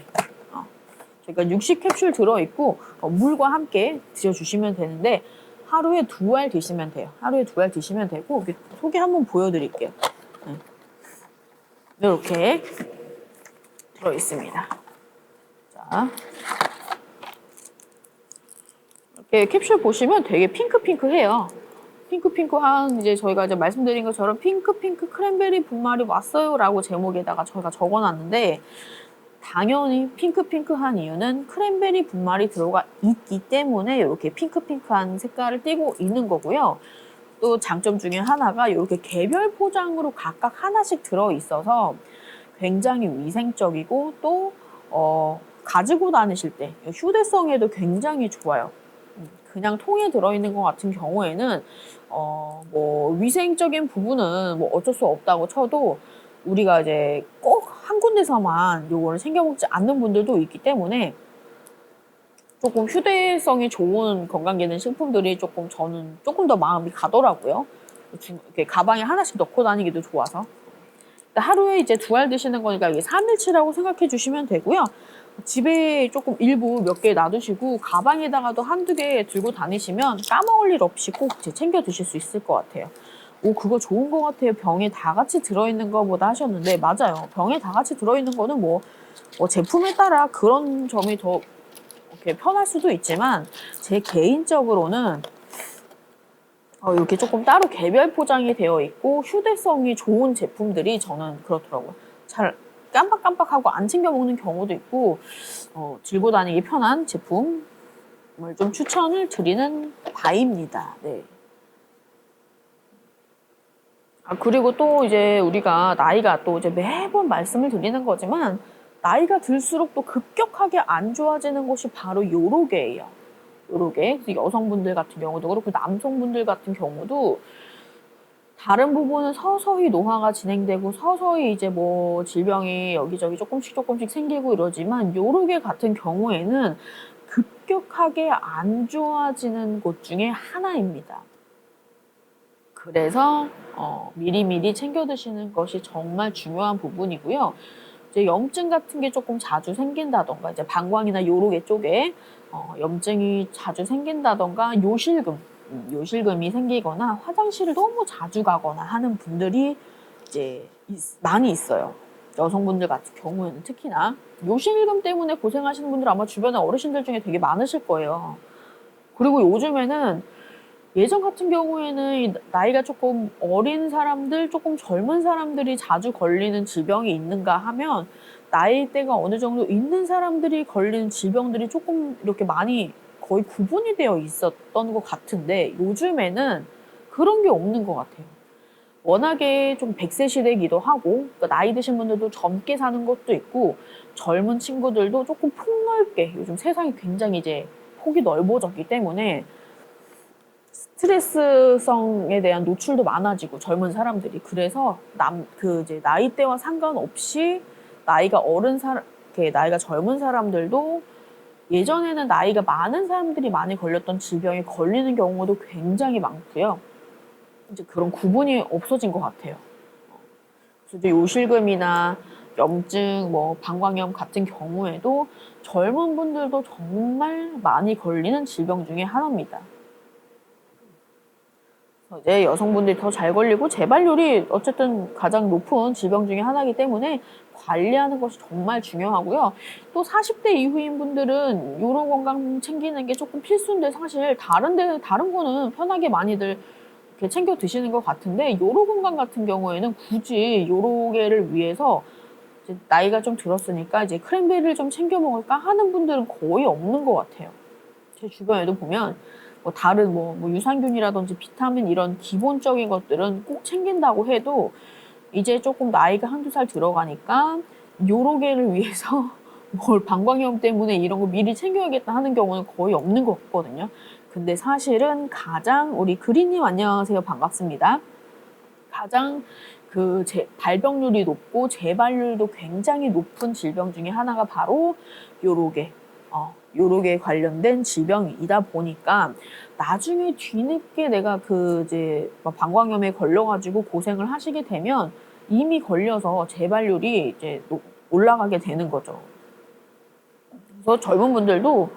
그러니까 60캡슐 들어있고, 물과 함께 드셔주시면 되는데, 하루에 2알 드시면 돼요. 하루에 2알 드시면 되고, 소개 한번 보여드릴게요. 이렇게 들어있습니다. 자, 이렇게 캡슐 보시면 되게 핑크핑크해요. 핑크핑크한 이제 저희가 이제 말씀드린 것처럼 핑크핑크 크랜베리 분말이 왔어요라고 제목에다가 저희가 적어놨는데 당연히 핑크핑크한 이유는 크랜베리 분말이 들어가 있기 때문에 이렇게 핑크핑크한 색깔을 띠고 있는 거고요. 또 장점 중에 하나가 이렇게 개별 포장으로 각각 하나씩 들어있어서 굉장히 위생적이고 또 가지고 다니실 때 휴대성에도 굉장히 좋아요. 그냥 통에 들어있는 것 같은 경우에는 뭐 위생적인 부분은 뭐 어쩔 수 없다고 쳐도 우리가 이제 꼭 한 군데서만 요거를 챙겨 먹지 않는 분들도 있기 때문에 조금 휴대성이 좋은 건강기능식품들이 저는 조금 더 마음이 가더라고요. 이렇게 가방에 하나씩 넣고 다니기도 좋아서. 하루에 이제 2알 드시는 거니까 이게 3일치라고 생각해 주시면 되고요. 집에 조금 일부 몇 개 놔두시고 가방에다가도 한두 개 들고 다니시면 까먹을 일 없이 꼭 이제 챙겨 드실 수 있을 것 같아요. 오, 그거 좋은 것 같아요. 병에 다 같이 들어있는 거보다 하셨는데 맞아요. 병에 다 같이 들어있는 거는 뭐 제품에 따라 그런 점이 더 이렇게 편할 수도 있지만 제 개인적으로는 이렇게 조금 따로 개별 포장이 되어 있고 휴대성이 좋은 제품들이 저는 그렇더라고요. 잘 깜빡깜빡하고 안 챙겨 먹는 경우도 있고 들고 다니기 편한 제품을 좀 추천을 드리는 바입니다. 네. 그리고 또 이제 우리가 나이가 또 이제 매번 말씀을 드리는 거지만 나이가 들수록 또 급격하게 안 좋아지는 것이 바로 요로게예요. 요로게. 여성분들 같은 경우도 그렇고 남성분들 같은 경우도 다른 부분은 서서히 노화가 진행되고 서서히 이제 뭐 질병이 여기저기 조금씩 생기고 이러지만 요로게 같은 경우에는 급격하게 안 좋아지는 곳 중에 하나입니다. 그래서 미리미리 챙겨 드시는 것이 정말 중요한 부분이고요. 이제 염증 같은 게 조금 자주 생긴다던가 이제 방광이나 요로게 쪽에 염증이 자주 생긴다던가 요실금이 생기거나 화장실을 너무 자주 가거나 하는 분들이 이제 많이 있어요. 여성분들 같은 경우에는 특히나 요실금 때문에 고생하시는 분들 아마 주변에 어르신들 중에 되게 많으실 거예요. 그리고 요즘에는 예전 같은 경우에는 나이가 조금 어린 사람들, 조금 젊은 사람들이 자주 걸리는 질병이 있는가 하면 나이대가 어느 정도 있는 사람들이 걸리는 질병들이 조금 이렇게 많이 거의 구분이 되어 있었던 것 같은데 요즘에는 그런 게 없는 것 같아요. 워낙에 좀 100세 시대이기도 하고 그러니까 나이 드신 분들도 젊게 사는 것도 있고 젊은 친구들도 조금 폭넓게 요즘 세상이 굉장히 이제 폭이 넓어졌기 때문에 스트레스성에 대한 노출도 많아지고 젊은 사람들이 그래서 이제 나이대와 상관없이 나이가 나이가 젊은 사람들도 예전에는 나이가 많은 사람들이 많이 걸렸던 질병에 걸리는 경우도 굉장히 많고요. 이제 그런 구분이 없어진 것 같아요. 그래서 이제 요실금이나 염증, 뭐 방광염 같은 경우에도 젊은 분들도 정말 많이 걸리는 질병 중에 하나입니다. 이제 여성분들이 더 잘 걸리고 재발률이 어쨌든 가장 높은 질병 중에 하나이기 때문에 관리하는 것이 정말 중요하고요. 또 40대 이후인 분들은 요로 건강 챙기는 게 조금 필수인데 사실 다른 거는 편하게 많이들 이렇게 챙겨 드시는 것 같은데 요로 건강 같은 경우에는 굳이 요로게를 위해서 이제 나이가 좀 들었으니까 이제 크랜베리를 좀 챙겨 먹을까 하는 분들은 거의 없는 것 같아요. 제 주변에도 보면 뭐 다른 뭐 유산균이라든지 비타민 이런 기본적인 것들은 꼭 챙긴다고 해도 이제 조금 나이가 한두 살 들어가니까 요로게를 위해서 뭘 방광염 때문에 이런 거 미리 챙겨야겠다 하는 경우는 거의 없는 것 같거든요. 근데 사실은 가장 우리 그린님 안녕하세요. 반갑습니다. 가장 발병률이 높고 재발률도 굉장히 높은 질병 중에 하나가 바로 요로게. 요로게 관련된 질병이다 보니까 나중에 뒤늦게 내가 이제 방광염에 걸려가지고 고생을 하시게 되면 이미 걸려서 재발률이 이제 올라가게 되는 거죠. 그래서 젊은 분들도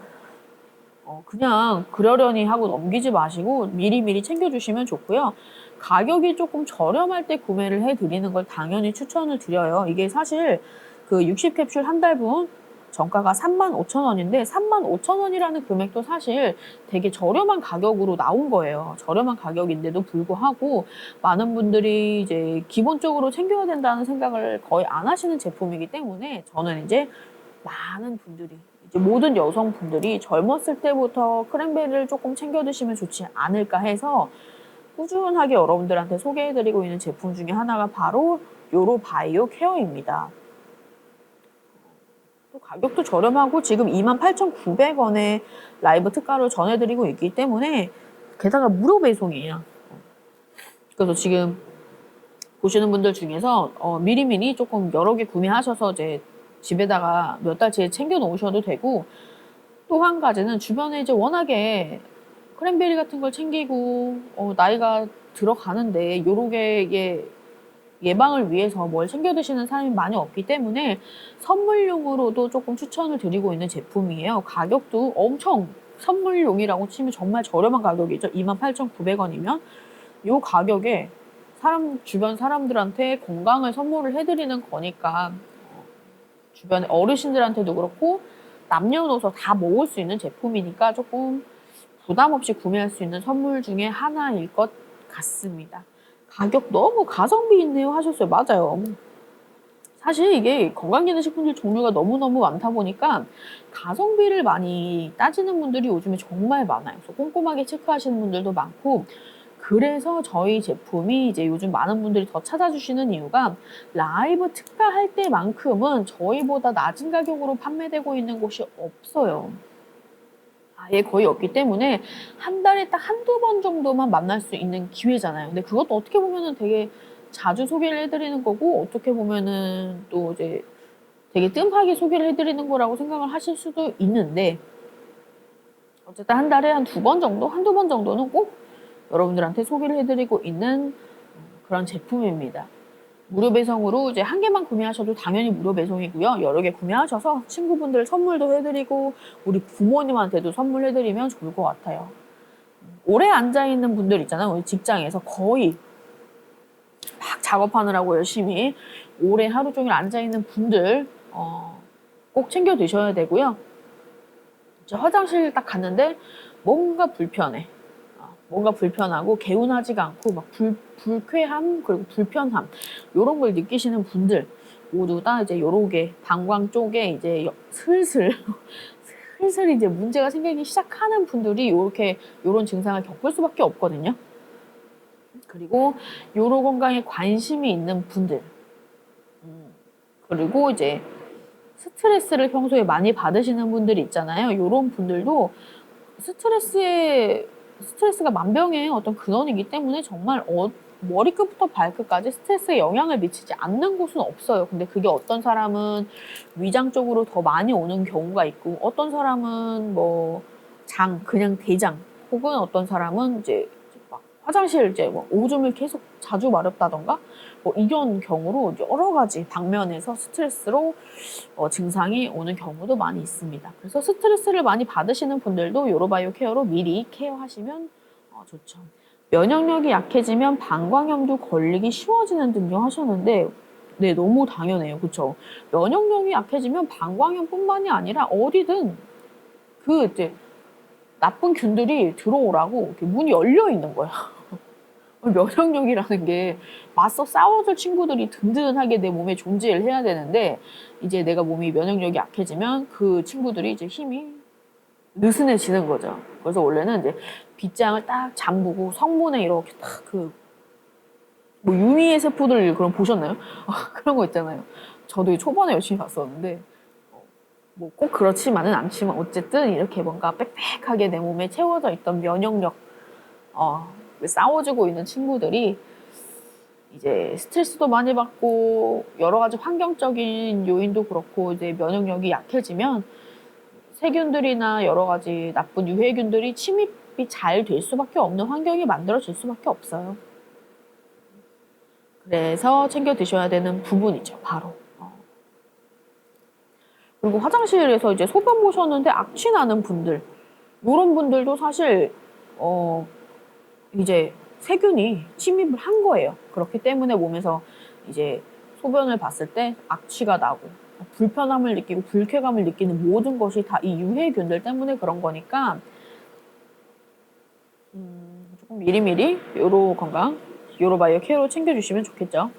그냥 그러려니 하고 넘기지 마시고 미리미리 챙겨주시면 좋고요. 가격이 조금 저렴할 때 구매를 해드리는 걸 당연히 추천을 드려요. 이게 사실 60캡슐 한 달분 정가가 35,000원인데 35,000원이라는 금액도 사실 되게 저렴한 가격으로 나온 거예요. 저렴한 가격인데도 불구하고 많은 분들이 이제 기본적으로 챙겨야 된다는 생각을 거의 안 하시는 제품이기 때문에 저는 이제 많은 분들이 이제 모든 여성분들이 젊었을 때부터 크랜베리를 조금 챙겨 드시면 좋지 않을까 해서 꾸준하게 여러분들한테 소개해드리고 있는 제품 중에 하나가 바로 요로바이오 케어입니다. 또 가격도 저렴하고 지금 28,900원에 라이브 특가로 전해드리고 있기 때문에 게다가 무료 배송이에요. 그래서 지금 보시는 분들 중에서 미리미리 조금 여러 개 구매하셔서 이제 집에다가 몇 달치에 챙겨 놓으셔도 되고, 또 한 가지는 주변에 이제 워낙에 크랜베리 같은 걸 챙기고 나이가 들어가는데 요렇게 예방을 위해서 뭘 챙겨 드시는 사람이 많이 없기 때문에 선물용으로도 조금 추천을 드리고 있는 제품이에요. 가격도 엄청, 선물용이라고 치면 정말 저렴한 가격이죠. 28,900원이면 요 가격에 주변 사람들한테 건강을 선물을 해드리는 거니까 주변 어르신들한테도 그렇고 남녀노소 다 먹을 수 있는 제품이니까 조금 부담 없이 구매할 수 있는 선물 중에 하나일 것 같습니다. 가격 너무 가성비 있네요 하셨어요. 맞아요. 사실 이게 건강기능식품들 종류가 너무너무 많다 보니까 가성비를 많이 따지는 분들이 요즘에 정말 많아요. 그래서 꼼꼼하게 체크하시는 분들도 많고, 그래서 저희 제품이 이제 요즘 많은 분들이 더 찾아주시는 이유가 라이브 특가 할 때만큼은 저희보다 낮은 가격으로 판매되고 있는 곳이 없어요. 아예 거의 없기 때문에 한 달에 딱 한두 번 정도만 만날 수 있는 기회잖아요. 근데 그것도 어떻게 보면은 되게 자주 소개를 해드리는 거고, 어떻게 보면은 또 이제 되게 뜸하게 소개를 해드리는 거라고 생각을 하실 수도 있는데, 어쨌든 한 달에 한 두 번 정도, 한두 번 정도는 꼭 여러분들한테 소개를 해드리고 있는 그런 제품입니다. 무료 배송으로 이제 한 개만 구매하셔도 당연히 무료 배송이고요. 여러 개 구매하셔서 친구분들 선물도 해드리고 우리 부모님한테도 선물해드리면 좋을 것 같아요. 오래 앉아있는 분들 있잖아요. 우리 직장에서 거의 막 작업하느라고 열심히 오래 하루 종일 앉아있는 분들 꼭 챙겨 드셔야 되고요. 이제 화장실 딱 갔는데 뭔가 불편해. 뭔가 불편하고 개운하지가 않고 막 불쾌함 그리고 불편함 이런 걸 느끼시는 분들 모두 다 이제 요렇게 방광 쪽에 이제 슬슬 이제 문제가 생기기 시작하는 분들이 요런 증상을 겪을 수밖에 없거든요. 그리고 요로 건강에 관심이 있는 분들, 그리고 이제 스트레스를 평소에 많이 받으시는 분들이 있잖아요. 요런 분들도 스트레스가 만병의 어떤 근원이기 때문에 정말 머리끝부터 발끝까지 스트레스에 영향을 미치지 않는 곳은 없어요. 근데 그게 어떤 사람은 위장 쪽으로 더 많이 오는 경우가 있고, 어떤 사람은 뭐 그냥 대장, 혹은 어떤 사람은 이제 막 화장실 이제 뭐 오줌을 계속 자주 마렵다던가 뭐 이런 경우로 여러 가지 방면에서 스트레스로 증상이 오는 경우도 많이 있습니다. 그래서 스트레스를 많이 받으시는 분들도 요로바이오 케어로 미리 케어하시면 좋죠. 면역력이 약해지면 방광염도 걸리기 쉬워지는 등요 하셨는데, 네, 너무 당연해요. 그렇죠? 면역력이 약해지면 방광염뿐만이 아니라 어디든 이제 나쁜 균들이 들어오라고 이렇게 문이 열려 있는 거야. 면역력이라는 게 맞서 싸워줄 친구들이 든든하게 내 몸에 존재를 해야 되는데, 이제 내가 몸이 면역력이 약해지면 그 친구들이 이제 힘이 느슨해지는 거죠. 그래서 원래는 이제 빗장을 딱 잠그고 성문에 이렇게 딱 뭐 유미의 세포들 그런 보셨나요? 그런 거 있잖아요. 저도 초반에 열심히 봤었는데 뭐 꼭 그렇지만은 않지만 어쨌든 이렇게 뭔가 빽빽하게 내 몸에 채워져 있던 면역력 싸워주고 있는 친구들이 이제 스트레스도 많이 받고 여러 가지 환경적인 요인도 그렇고 이제 면역력이 약해지면 세균들이나 여러 가지 나쁜 유해균들이 침입이 잘 될 수밖에 없는 환경이 만들어질 수밖에 없어요. 그래서 챙겨 드셔야 되는 부분이죠, 바로. 그리고 화장실에서 이제 소변 보셨는데 악취 나는 분들, 이런 분들도 사실 이제 세균이 침입을 한 거예요. 그렇기 때문에 몸에서 이제 소변을 봤을 때 악취가 나고 불편함을 느끼고 불쾌감을 느끼는 모든 것이 다 이 유해균들 때문에 그런 거니까 조금 미리미리 요로 건강, 요로바이오 케어로 챙겨주시면 좋겠죠.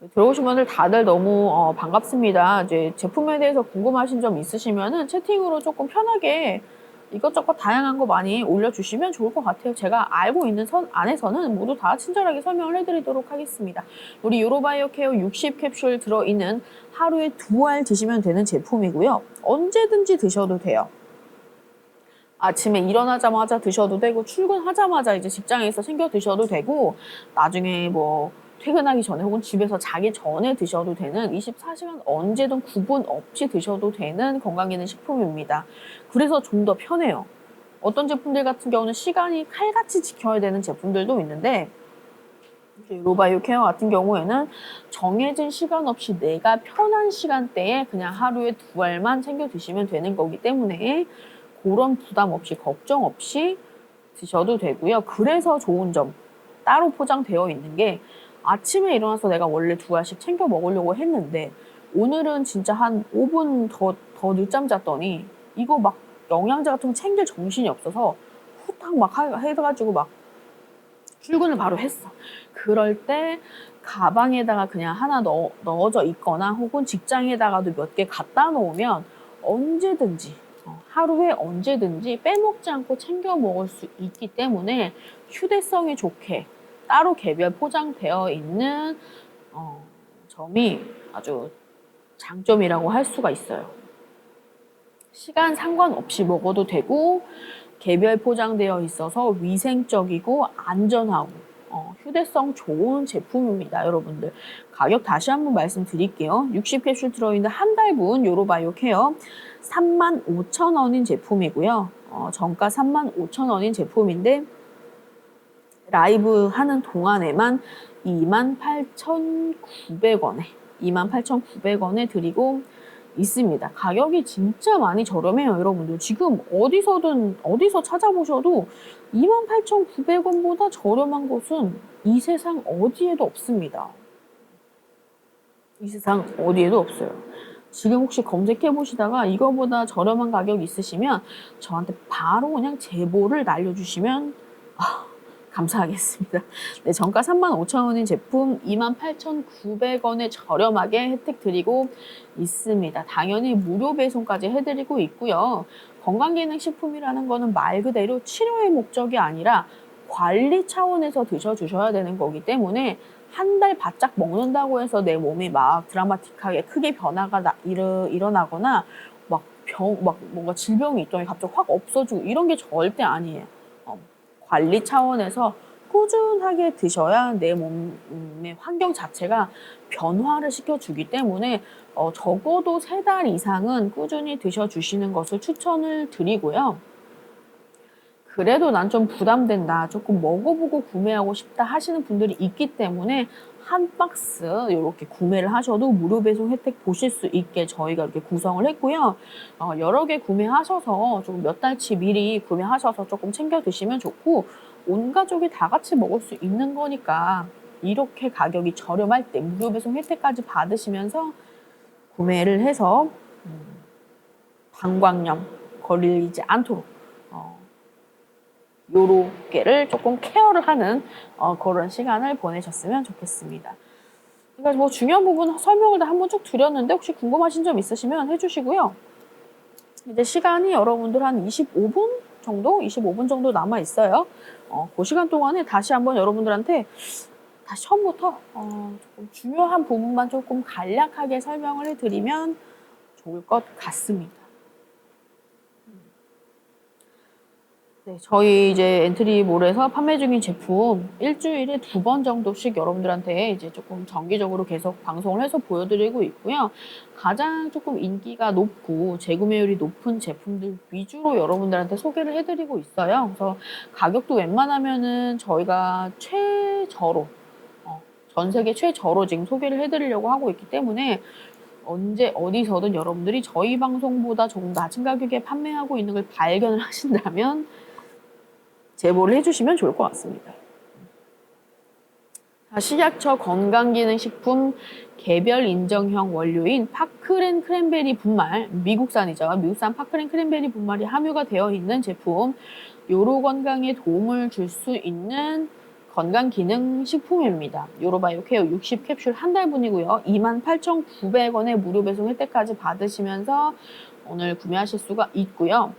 들어오신 분들 다들 너무 반갑습니다. 이제 제품에 대해서 궁금하신 점 있으시면은 채팅으로 조금 편하게 이것저것 다양한 거 많이 올려주시면 좋을 것 같아요. 제가 알고 있는 선 안에서는 모두 다 친절하게 설명을 해드리도록 하겠습니다. 우리 요로바이오 케어 60캡슐 들어있는 하루에 2알 드시면 되는 제품이고요. 언제든지 드셔도 돼요. 아침에 일어나자마자 드셔도 되고 출근하자마자 이제 직장에서 챙겨 드셔도 되고 나중에 뭐 퇴근하기 전에 혹은 집에서 자기 전에 드셔도 되는 24시간 언제든 구분 없이 드셔도 되는 건강기능식품입니다. 그래서 좀 더 편해요. 어떤 제품들 같은 경우는 시간이 칼같이 지켜야 되는 제품들도 있는데 요로바이오 케어 같은 경우에는 정해진 시간 없이 내가 편한 시간대에 그냥 하루에 2알만 챙겨 드시면 되는 거기 때문에 그런 부담 없이 걱정 없이 드셔도 되고요. 그래서 좋은 점 따로 포장되어 있는 게 아침에 일어나서 내가 원래 2알씩 챙겨 먹으려고 했는데 오늘은 진짜 한 5분 더 늦잠 잤더니 이거 막 영양제 같은 거 챙길 정신이 없어서 후딱 막 해가지고 막 출근을 바로 했어. 그럴 때 가방에다가 그냥 하나 넣어져 있거나 혹은 직장에다가도 몇 개 갖다 놓으면 언제든지 하루에 언제든지 빼먹지 않고 챙겨 먹을 수 있기 때문에 휴대성이 좋게 따로 개별 포장되어 있는 점이 아주 장점이라고 할 수가 있어요. 시간 상관없이 먹어도 되고 개별 포장되어 있어서 위생적이고 안전하고 휴대성 좋은 제품입니다. 여러분들 가격 다시 한번 말씀드릴게요. 60캡슐 들어있는 한 달분 요로바이오 케어 35,000원인 제품이고요. 정가 35,000원인 제품인데 라이브 하는 동안에만 28,900원에 드리고 있습니다. 가격이 진짜 많이 저렴해요, 여러분들. 지금 어디서 찾아보셔도 28,900원보다 저렴한 곳은 이 세상 어디에도 없습니다. 이 세상 어디에도 없어요. 지금 혹시 검색해 보시다가 이거보다 저렴한 가격 있으시면 저한테 바로 그냥 제보를 날려주시면 감사하겠습니다. 네, 정가 35,000원인 제품 28,900원에 저렴하게 혜택 드리고 있습니다. 당연히 무료 배송까지 해드리고 있고요. 건강기능식품이라는 거는 말 그대로 치료의 목적이 아니라 관리 차원에서 드셔주셔야 되는 거기 때문에 한 달 바짝 먹는다고 해서 내 몸이 막 드라마틱하게 크게 변화가 일어나거나 막 뭔가 질병이 있더니 갑자기 확 없어지고 이런 게 절대 아니에요. 관리 차원에서 꾸준하게 드셔야 내 몸의 환경 자체가 변화를 시켜주기 때문에 적어도 3달 이상은 꾸준히 드셔주시는 것을 추천을 드리고요. 그래도 난 좀 부담된다, 조금 먹어보고 구매하고 싶다 하시는 분들이 있기 때문에 한 박스 이렇게 구매를 하셔도 무료 배송 혜택 보실 수 있게 저희가 이렇게 구성을 했고요. 여러 개 구매하셔서 좀 몇 달치 미리 구매하셔서 조금 챙겨 드시면 좋고 온 가족이 다 같이 먹을 수 있는 거니까 이렇게 가격이 저렴할 때 무료 배송 혜택까지 받으시면서 구매를 해서 방광염 걸리지 않도록 요렇게를 조금 케어를 하는 그런 시간을 보내셨으면 좋겠습니다. 그러니까 뭐 중요한 부분 설명을 다 한번 쭉 드렸는데 혹시 궁금하신 점 있으시면 해주시고요. 이제 시간이 여러분들 한 25분 정도 남아 있어요. 그 시간 동안에 다시 한번 여러분들한테 다시 처음부터 조금 중요한 부분만 조금 간략하게 설명을 해드리면 좋을 것 같습니다. 네, 저희 이제 엔트리몰에서 판매 중인 제품 일주일에 2번 정도씩 여러분들한테 이제 조금 정기적으로 계속 방송을 해서 보여드리고 있고요. 가장 조금 인기가 높고 재구매율이 높은 제품들 위주로 여러분들한테 소개를 해드리고 있어요. 그래서 가격도 웬만하면은 저희가 최저로, 전 세계 최저로 지금 소개를 해드리려고 하고 있기 때문에 언제 어디서든 여러분들이 저희 방송보다 조금 낮은 가격에 판매하고 있는 걸 발견을 하신다면 제보를 해주시면 좋을 것 같습니다. 식약처 건강기능식품 개별 인정형 원료인 파크렌 크랜베리 분말, 미국산이죠. 미국산 파크렌 크랜베리 분말이 함유가 되어 있는 제품, 요로 건강에 도움을 줄 수 있는 건강기능식품입니다. 요로바이오 케어 60캡슐 한 달분이고요. 28,900원의 무료 배송 혜택까지 받으시면서 오늘 구매하실 수가 있고요.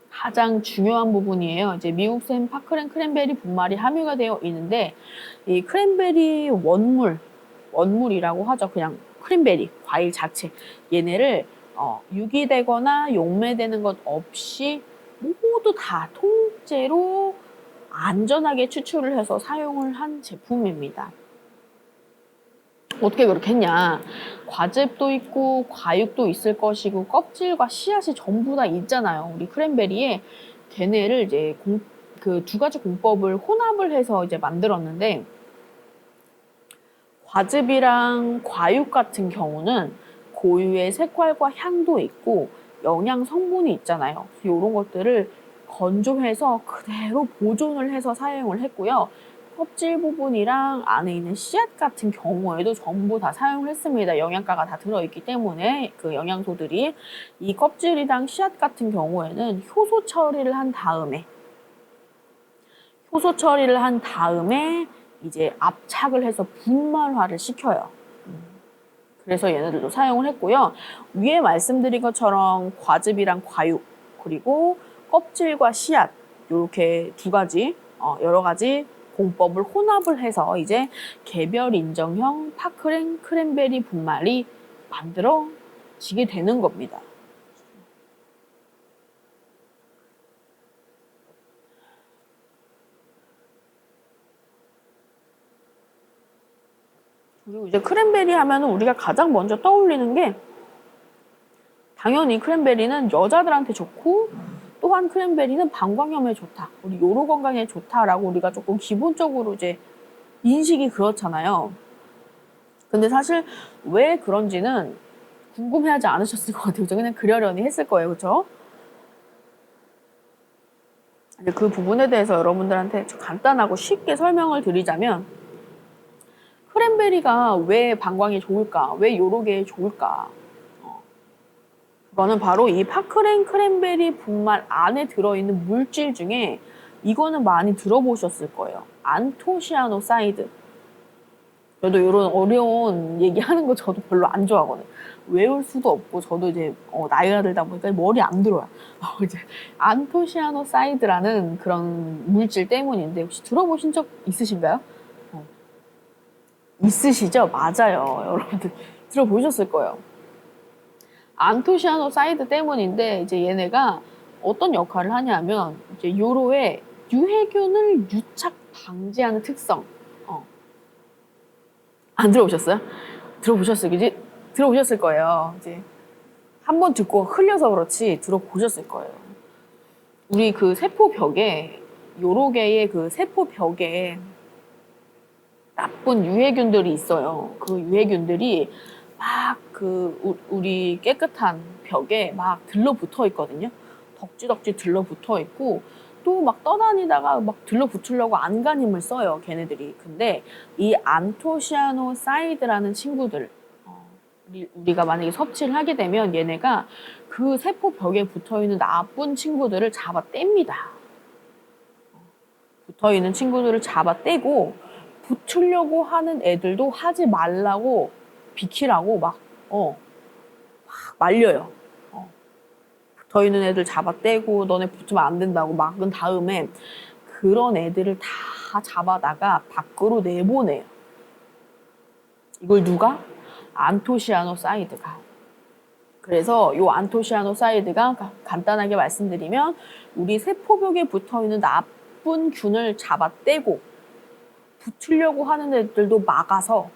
가장 중요한 부분이에요. 이제 미국산 파크렌 크랜베리 분말이 함유가 되어 있는데 이 크랜베리 원물이라고 하죠. 그냥 크랜베리 과일 자체 얘네를 유기되거나 용매되는 것 없이 모두 다 통째로 안전하게 추출을 해서 사용을 한 제품입니다. 어떻게 그렇게 했냐? 과즙도 있고 과육도 있을 것이고 껍질과 씨앗이 전부 다 있잖아요. 우리 크랜베리에 걔네를 이제 그 두 가지 공법을 혼합을 해서 이제 만들었는데 과즙이랑 과육 같은 경우는 고유의 색깔과 향도 있고 영양 성분이 있잖아요. 이런 것들을 건조해서 그대로 보존을 해서 사용을 했고요. 껍질 부분이랑 안에 있는 씨앗 같은 경우에도 전부 다 사용을 했습니다. 영양가가 다 들어있기 때문에 그 영양소들이 이 껍질이랑 씨앗 같은 경우에는 효소 처리를 한 다음에 이제 압착을 해서 분말화를 시켜요. 그래서 얘네들도 사용을 했고요. 위에 말씀드린 것처럼 과즙이랑 과육 그리고 껍질과 씨앗 이렇게 두 가지 여러 가지 공법을 혼합을 해서 이제 개별 인정형 파크렌 크랜베리 분말이 만들어지게 되는 겁니다. 그리고 이제 크랜베리 하면은 우리가 가장 먼저 떠올리는 게 당연히 크랜베리는 여자들한테 좋고 또한 크랜베리는 방광염에 좋다. 우리 요로 건강에 좋다라고 우리가 조금 기본적으로 이제 인식이 그렇잖아요. 근데 사실 왜 그런지는 궁금해하지 않으셨을 것 같아요. 그냥 그러려니 했을 거예요. 그렇죠? 그 부분에 대해서 여러분들한테 간단하고 쉽게 설명을 드리자면 크랜베리가 왜 방광이 좋을까? 왜 요로계에 좋을까? 그거는 바로 이 파크렌 크랜베리 분말 안에 들어있는 물질 중에 이거는 많이 들어보셨을 거예요. 안토시아노사이드. 저도 이런 어려운 얘기하는 거 저도 별로 안 좋아하거든요. 외울 수도 없고 저도 이제 나이가 들다 보니까 머리 안 들어요. 이제 안토시아노사이드라는 그런 물질 때문인데 혹시 들어보신 적 있으신가요? 있으시죠? 맞아요. 여러분들 들어보셨을 거예요. 안토시아노사이드 때문인데 이제 얘네가 어떤 역할을 하냐면 이제 요로의 유해균을 유착 방지하는 특성. 안 들어보셨어요? 들어보셨을 거예요. 이제 한 번 듣고 흘려서 그렇지 들어보셨을 거예요. 우리 그 세포벽에 요로계의 그 세포벽에 나쁜 유해균들이 있어요. 그 유해균들이 막 우리 깨끗한 벽에 막 들러붙어 있거든요. 덕지덕지 들러붙어 있고 또 막 떠다니다가 막 들러붙으려고 안간힘을 써요. 걔네들이. 근데 이 안토시아노사이드라는 친구들 우리가 만약에 섭취를 하게 되면 얘네가 그 세포벽에 붙어있는 나쁜 친구들을 잡아 뗍니다. 붙어있는 친구들을 잡아 떼고 붙으려고 하는 애들도 하지 말라고 비키라고 막 말려요. 붙어있는 애들 잡아 떼고 너네 붙으면 안 된다고 막은 다음에 그런 애들을 다 잡아다가 밖으로 내보내요. 이걸 누가? 안토시아노사이드가. 그래서 이 안토시아노사이드가 간단하게 말씀드리면 우리 세포벽에 붙어있는 나쁜 균을 잡아 떼고 붙으려고 하는 애들도 막아서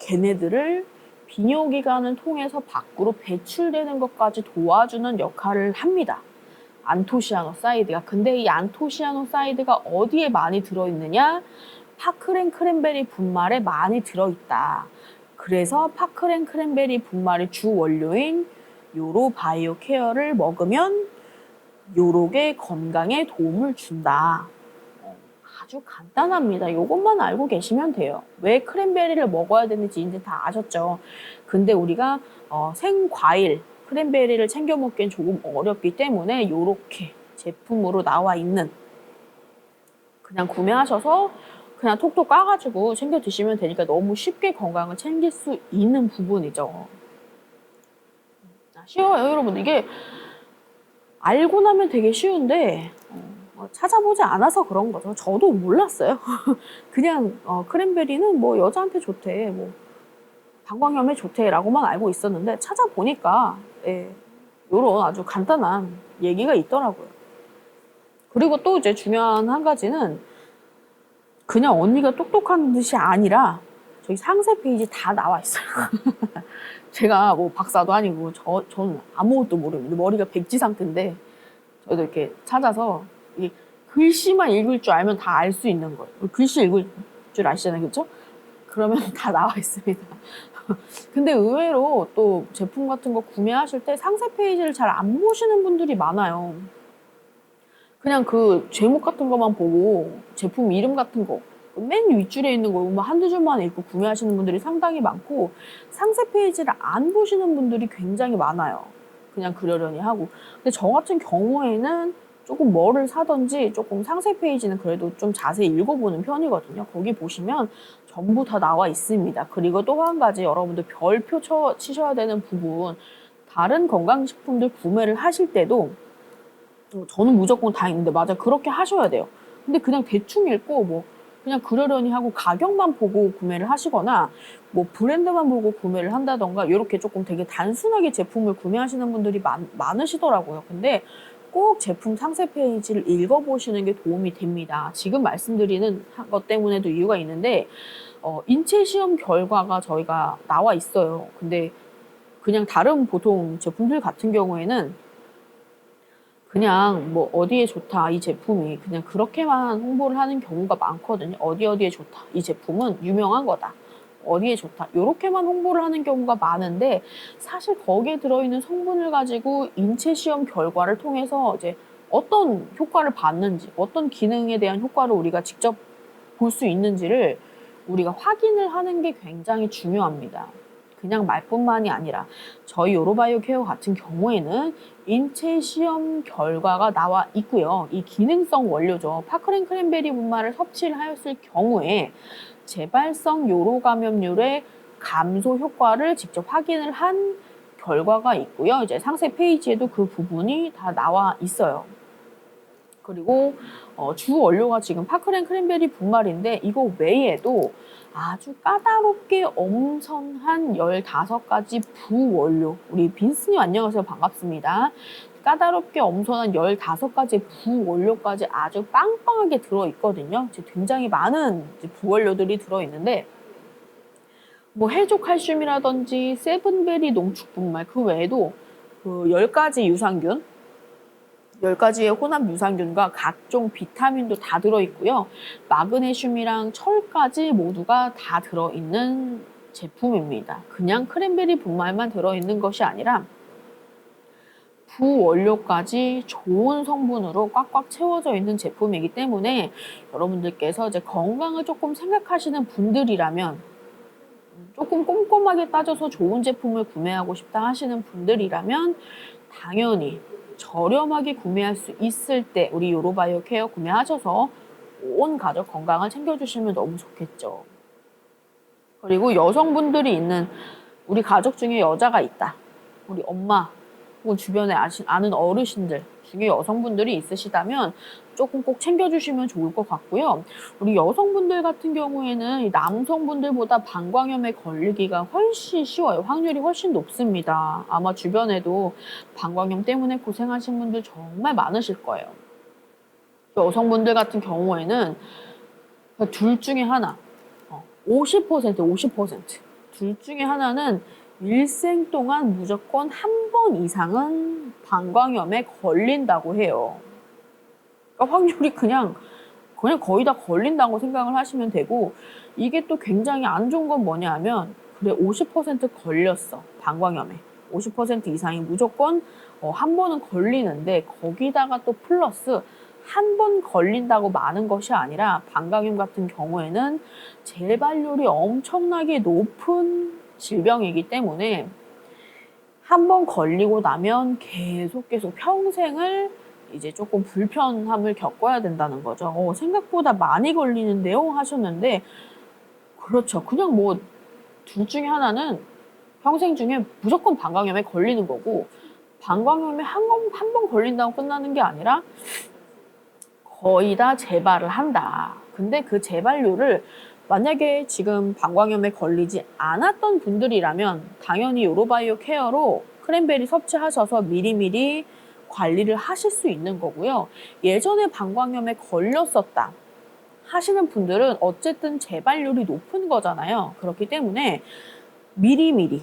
걔네들을 비뇨기관을 통해서 밖으로 배출되는 것까지 도와주는 역할을 합니다. 안토시아노사이드가. 근데 이 안토시아노사이드가 어디에 많이 들어있느냐? 파크렌 크랜베리 분말에 많이 들어있다. 그래서 파크렌 크랜베리 분말의 주 원료인 요로 바이오 케어를 먹으면 요로계 건강에 도움을 준다. 아주 간단합니다. 이것만 알고 계시면 돼요. 왜 크랜베리를 먹어야 되는지 이제 다 아셨죠? 근데 우리가 생과일 크랜베리를 챙겨 먹기엔 조금 어렵기 때문에 이렇게 제품으로 나와 있는 그냥 구매하셔서 그냥 톡톡 까가지고 챙겨 드시면 되니까 너무 쉽게 건강을 챙길 수 있는 부분이죠. 쉬워요, 여러분. 이게 알고 나면 되게 쉬운데 찾아보지 않아서 그런 거죠. 저도 몰랐어요. 그냥 크랜베리는 뭐 여자한테 좋대, 뭐 방광염에 좋대라고만 알고 있었는데 찾아보니까 요런 아주 간단한 얘기가 있더라고요. 그리고 또 이제 중요한 한 가지는 그냥 언니가 똑똑한 듯이 아니라 저기 상세 페이지 다 나와 있어요. 제가 뭐 박사도 아니고 저는 아무것도 모르는데 머리가 백지 상태인데 저도 이렇게 찾아서 이게 글씨만 읽을 줄 알면 다 알 수 있는 거예요. 글씨 읽을 줄 아시잖아요, 그렇죠? 그러면 다 나와 있습니다. 근데 의외로 또 제품 같은 거 구매하실 때 상세 페이지를 잘 안 보시는 분들이 많아요. 그냥 그 제목 같은 것만 보고 제품 이름 같은 거 맨 윗줄에 있는 거 뭐 한두 줄만 읽고 구매하시는 분들이 상당히 많고 상세 페이지를 안 보시는 분들이 굉장히 많아요. 그냥 그러려니 하고. 근데 저 같은 경우에는 조금 뭐를 사든지 조금 상세 페이지는 그래도 좀 자세히 읽어보는 편이거든요. 거기 보시면 전부 다 나와 있습니다. 그리고 또 한 가지 여러분들 별표 치셔야 되는 부분, 다른 건강식품들 구매를 하실 때도 저는 무조건 다 있는데 맞아, 그렇게 하셔야 돼요. 근데 그냥 대충 읽고 뭐 그냥 그러려니 하고 가격만 보고 구매를 하시거나 뭐 브랜드만 보고 구매를 한다던가 이렇게 조금 되게 단순하게 제품을 구매하시는 분들이 많으시더라고요. 근데 꼭 제품 상세 페이지를 읽어보시는 게 도움이 됩니다. 지금 말씀드리는 것 때문에도 이유가 있는데 인체 시험 결과가 저희가 나와 있어요. 근데 그냥 다른 보통 제품들 같은 경우에는 그냥 뭐 어디에 좋다 이 제품이 그냥 그렇게만 홍보를 하는 경우가 많거든요. 어디에 좋다 이 제품은 유명한 거다, 어디에 좋다 이렇게만 홍보를 하는 경우가 많은데 사실 거기에 들어있는 성분을 가지고 인체 시험 결과를 통해서 이제 어떤 효과를 받는지, 어떤 기능에 대한 효과를 우리가 직접 볼 수 있는지를 우리가 확인을 하는 게 굉장히 중요합니다. 그냥 말뿐만이 아니라 저희 요로바이오 케어 같은 경우에는 인체 시험 결과가 나와 있고요. 이 기능성 원료죠. 파크렌 크랜베리 분말을 섭취를 하였을 경우에 재발성 요로 감염률의 감소 효과를 직접 확인을 한 결과가 있고요. 이제 상세 페이지에도 그 부분이 다 나와 있어요. 그리고 주 원료가 지금 파크렌 크랜베리 분말인데 이거 외에도 아주 까다롭게 엄선한 15가지 부원료, 우리 빈스님 안녕하세요, 반갑습니다. 까다롭게 엄선한 15가지 부원료까지 아주 빵빵하게 들어있거든요. 굉장히 많은 부원료들이 들어있는데 뭐 해조 칼슘이라든지 세븐베리 농축 분말, 그 외에도 그 10가지 유산균, 10가지의 혼합 유산균과 각종 비타민도 다 들어있고요. 마그네슘이랑 철까지 모두가 다 들어있는 제품입니다. 그냥 크랜베리 분말만 들어있는 것이 아니라 부원료까지 좋은 성분으로 꽉꽉 채워져 있는 제품이기 때문에 여러분들께서 이제 건강을 조금 생각하시는 분들이라면, 조금 꼼꼼하게 따져서 좋은 제품을 구매하고 싶다 하시는 분들이라면 당연히 저렴하게 구매할 수 있을 때 우리 요로바이오 케어 구매하셔서 온 가족 건강을 챙겨주시면 너무 좋겠죠. 그리고 여성분들이 있는, 우리 가족 중에 여자가 있다, 우리 엄마 혹은 주변에 아는 어르신들 중에 여성분들이 있으시다면 조금 꼭 챙겨주시면 좋을 것 같고요. 우리 여성분들 같은 경우에는 남성분들보다 방광염에 걸리기가 훨씬 쉬워요. 확률이 훨씬 높습니다. 아마 주변에도 방광염 때문에 고생하신 분들 정말 많으실 거예요. 여성분들 같은 경우에는 둘 중에 하나, 50%, 둘 중에 하나는 일생 동안 무조건 한 번 이상은 방광염에 걸린다고 해요. 그러니까 확률이 그냥 거의 다 걸린다고 생각을 하시면 되고, 이게 또 굉장히 안 좋은 건 뭐냐 하면, 그래 50% 걸렸어, 방광염에 50% 이상이 무조건 한 번은 걸리는데 거기다가 또 플러스 한 번 걸린다고 많은 것이 아니라 방광염 같은 경우에는 재발률이 엄청나게 높은 질병이기 때문에 한 번 걸리고 나면 계속 평생을 이제 조금 불편함을 겪어야 된다는 거죠. 생각보다 많이 걸리는데요 하셨는데, 그렇죠. 그냥 뭐 둘 중에 하나는 평생 중에 무조건 방광염에 걸리는 거고, 방광염에 한 번 걸린다고 끝나는 게 아니라 거의 다 재발을 한다. 근데 그 재발률을 만약에 지금 방광염에 걸리지 않았던 분들이라면 당연히 요로바이오 케어로 크랜베리 섭취하셔서 미리미리 관리를 하실 수 있는 거고요. 예전에 방광염에 걸렸었다 하시는 분들은 어쨌든 재발률이 높은 거잖아요. 그렇기 때문에 미리미리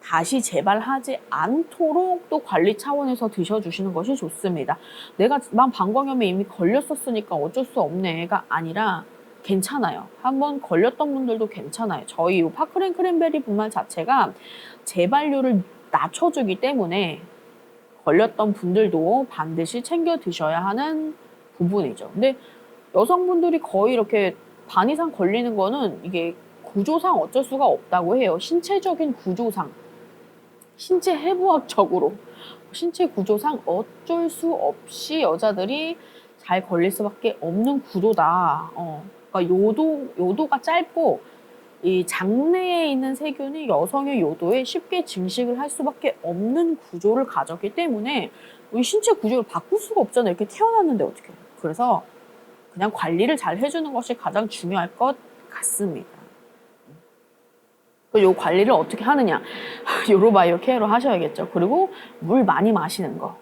다시 재발하지 않도록 또 관리 차원에서 드셔주시는 것이 좋습니다. 내가 난 방광염에 이미 걸렸었으니까 어쩔 수 없네가 아니라 괜찮아요. 한번 걸렸던 분들도 괜찮아요. 저희 이 파크렌 크랜베리 분말 자체가 재발률을 낮춰주기 때문에 걸렸던 분들도 반드시 챙겨 드셔야 하는 부분이죠. 근데 여성분들이 거의 이렇게 반 이상 걸리는 거는 이게 구조상 어쩔 수가 없다고 해요. 신체적인 구조상. 신체 해부학적으로 신체 구조상 어쩔 수 없이 여자들이 잘 걸릴 수밖에 없는 구조다. 그러니까 요도가 짧고 이 장내에 있는 세균이 여성의 요도에 쉽게 증식을 할 수밖에 없는 구조를 가졌기 때문에 이 신체 구조를 바꿀 수가 없잖아요. 이렇게 태어났는데 어떻게? 그래서 그냥 관리를 잘 해주는 것이 가장 중요할 것 같습니다. 요 관리를 어떻게 하느냐, 요로바이오 케어로 하셔야겠죠. 그리고 물 많이 마시는 거,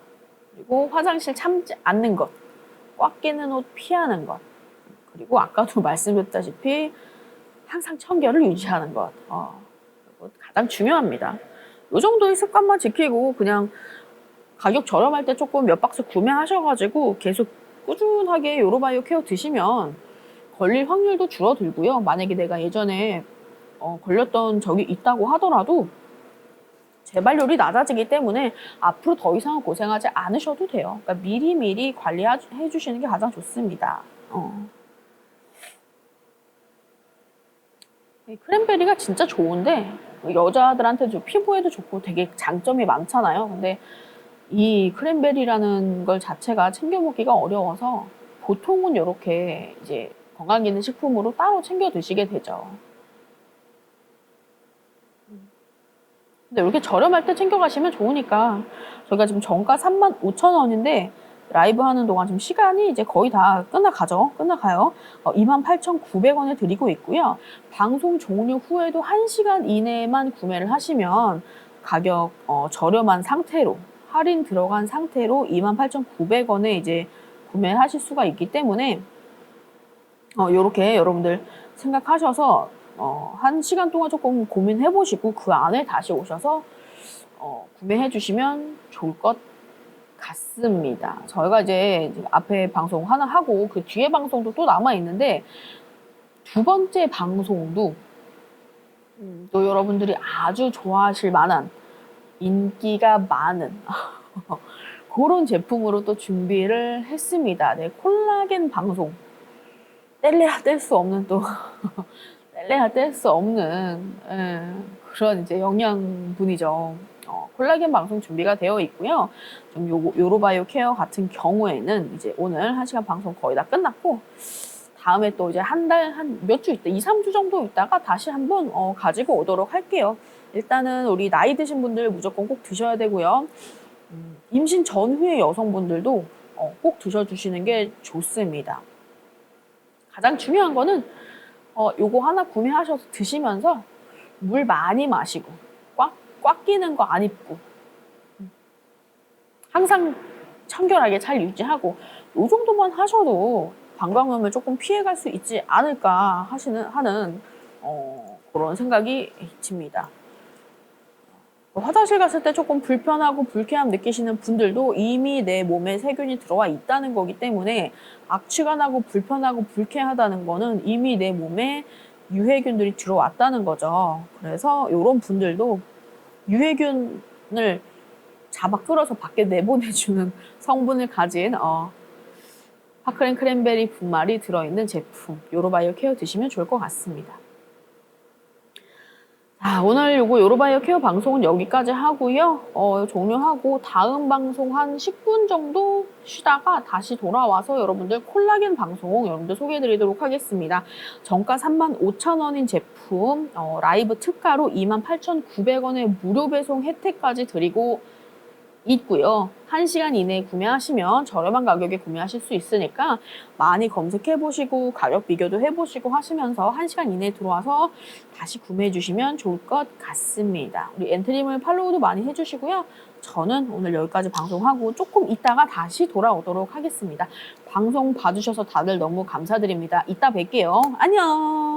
그리고 화장실 참지 않는 것, 꽉 끼는 옷 피하는 것, 그리고 아까도 말씀드렸다시피 항상 청결을 유지하는 것, 가장 중요합니다. 요 정도의 습관만 지키고 그냥 가격 저렴할 때 조금 몇 박스 구매하셔가지고 계속 꾸준하게 요로바이오 케어 드시면 걸릴 확률도 줄어들고요. 만약에 내가 예전에 걸렸던 적이 있다고 하더라도 재발률이 낮아지기 때문에 앞으로 더 이상 고생하지 않으셔도 돼요. 그러니까 미리미리 관리해 주시는 게 가장 좋습니다. 크랜베리가 진짜 좋은데 여자들한테 피부에도 좋고 되게 장점이 많잖아요. 근데 이 크랜베리라는 걸 자체가 챙겨 먹기가 어려워서 보통은 이렇게 이제 건강기능식품으로 따로 챙겨 드시게 되죠. 근데 이렇게 저렴할 때 챙겨가시면 좋으니까. 저희가 지금 정가 35,000원인데 라이브 하는 동안 지금 시간이 이제 거의 다 끝나가요. 28,900원에 드리고 있고요. 방송 종료 후에도 1시간 이내에만 구매를 하시면 가격 저렴한 상태로, 할인 들어간 상태로 28,900원에 이제 구매를 하실 수가 있기 때문에 요렇게 여러분들 생각하셔서 1시간 동안 조금 고민해 보시고 그 안에 다시 오셔서 구매해 주시면 좋을 것 같습니다. 저희가 이제 앞에 방송 하나 하고 그 뒤에 방송도 또 남아 있는데 두 번째 방송도 또 여러분들이 아주 좋아하실 만한 인기가 많은 그런 제품으로 또 준비를 했습니다. 네, 콜라겐 방송. 뗄래야 뗄 수 없는 또 뗄래야 뗄 수 없는 그런 이제 영양분이죠. 콜라겐 방송 준비가 되어 있고요. 좀 요로바이오 케어 같은 경우에는 이제 오늘 1시간 방송 거의 다 끝났고 다음에 또 이제 한 몇 주 있다, 2, 3주 정도 있다가 다시 한번 가지고 오도록 할게요. 일단은 우리 나이 드신 분들 무조건 꼭 드셔야 되고요. 임신 전후의 여성분들도 꼭 드셔주시는 게 좋습니다. 가장 중요한 거는 요거 하나 구매하셔서 드시면서 물 많이 마시고 꽉 끼는 거 안 입고 항상 청결하게 잘 유지하고 요 정도만 하셔도 방광염을 조금 피해갈 수 있지 않을까 하는 그런 생각이 듭니다. 화장실 갔을 때 조금 불편하고 불쾌함 느끼시는 분들도 이미 내 몸에 세균이 들어와 있다는 거기 때문에 악취가 나고 불편하고 불쾌하다는 거는 이미 내 몸에 유해균들이 들어왔다는 거죠. 그래서 이런 분들도 유해균을 잡아 끌어서 밖에 내보내주는 성분을 가진 파크렌 크랜베리 분말이 들어있는 제품 요로바이오 케어 드시면 좋을 것 같습니다. 오늘 요거 요로바이오 케어 방송은 여기까지 하고요. 종료하고 다음 방송 한 10분 정도 쉬다가 다시 돌아와서 여러분들 콜라겐 방송 여러분들 소개해드리도록 하겠습니다. 정가 35,000원인 제품 라이브 특가로 28,900원의 무료 배송 혜택까지 드리고 있고요. 1시간 이내에 구매하시면 저렴한 가격에 구매하실 수 있으니까 많이 검색해보시고 가격 비교도 해보시고 하시면서 1시간 이내에 들어와서 다시 구매해 주시면 좋을 것 같습니다. 우리 엔트리물 팔로우도 많이 해주시고요. 저는 오늘 여기까지 방송하고 조금 이따가 다시 돌아오도록 하겠습니다. 방송 봐주셔서 다들 너무 감사드립니다. 이따 뵐게요. 안녕!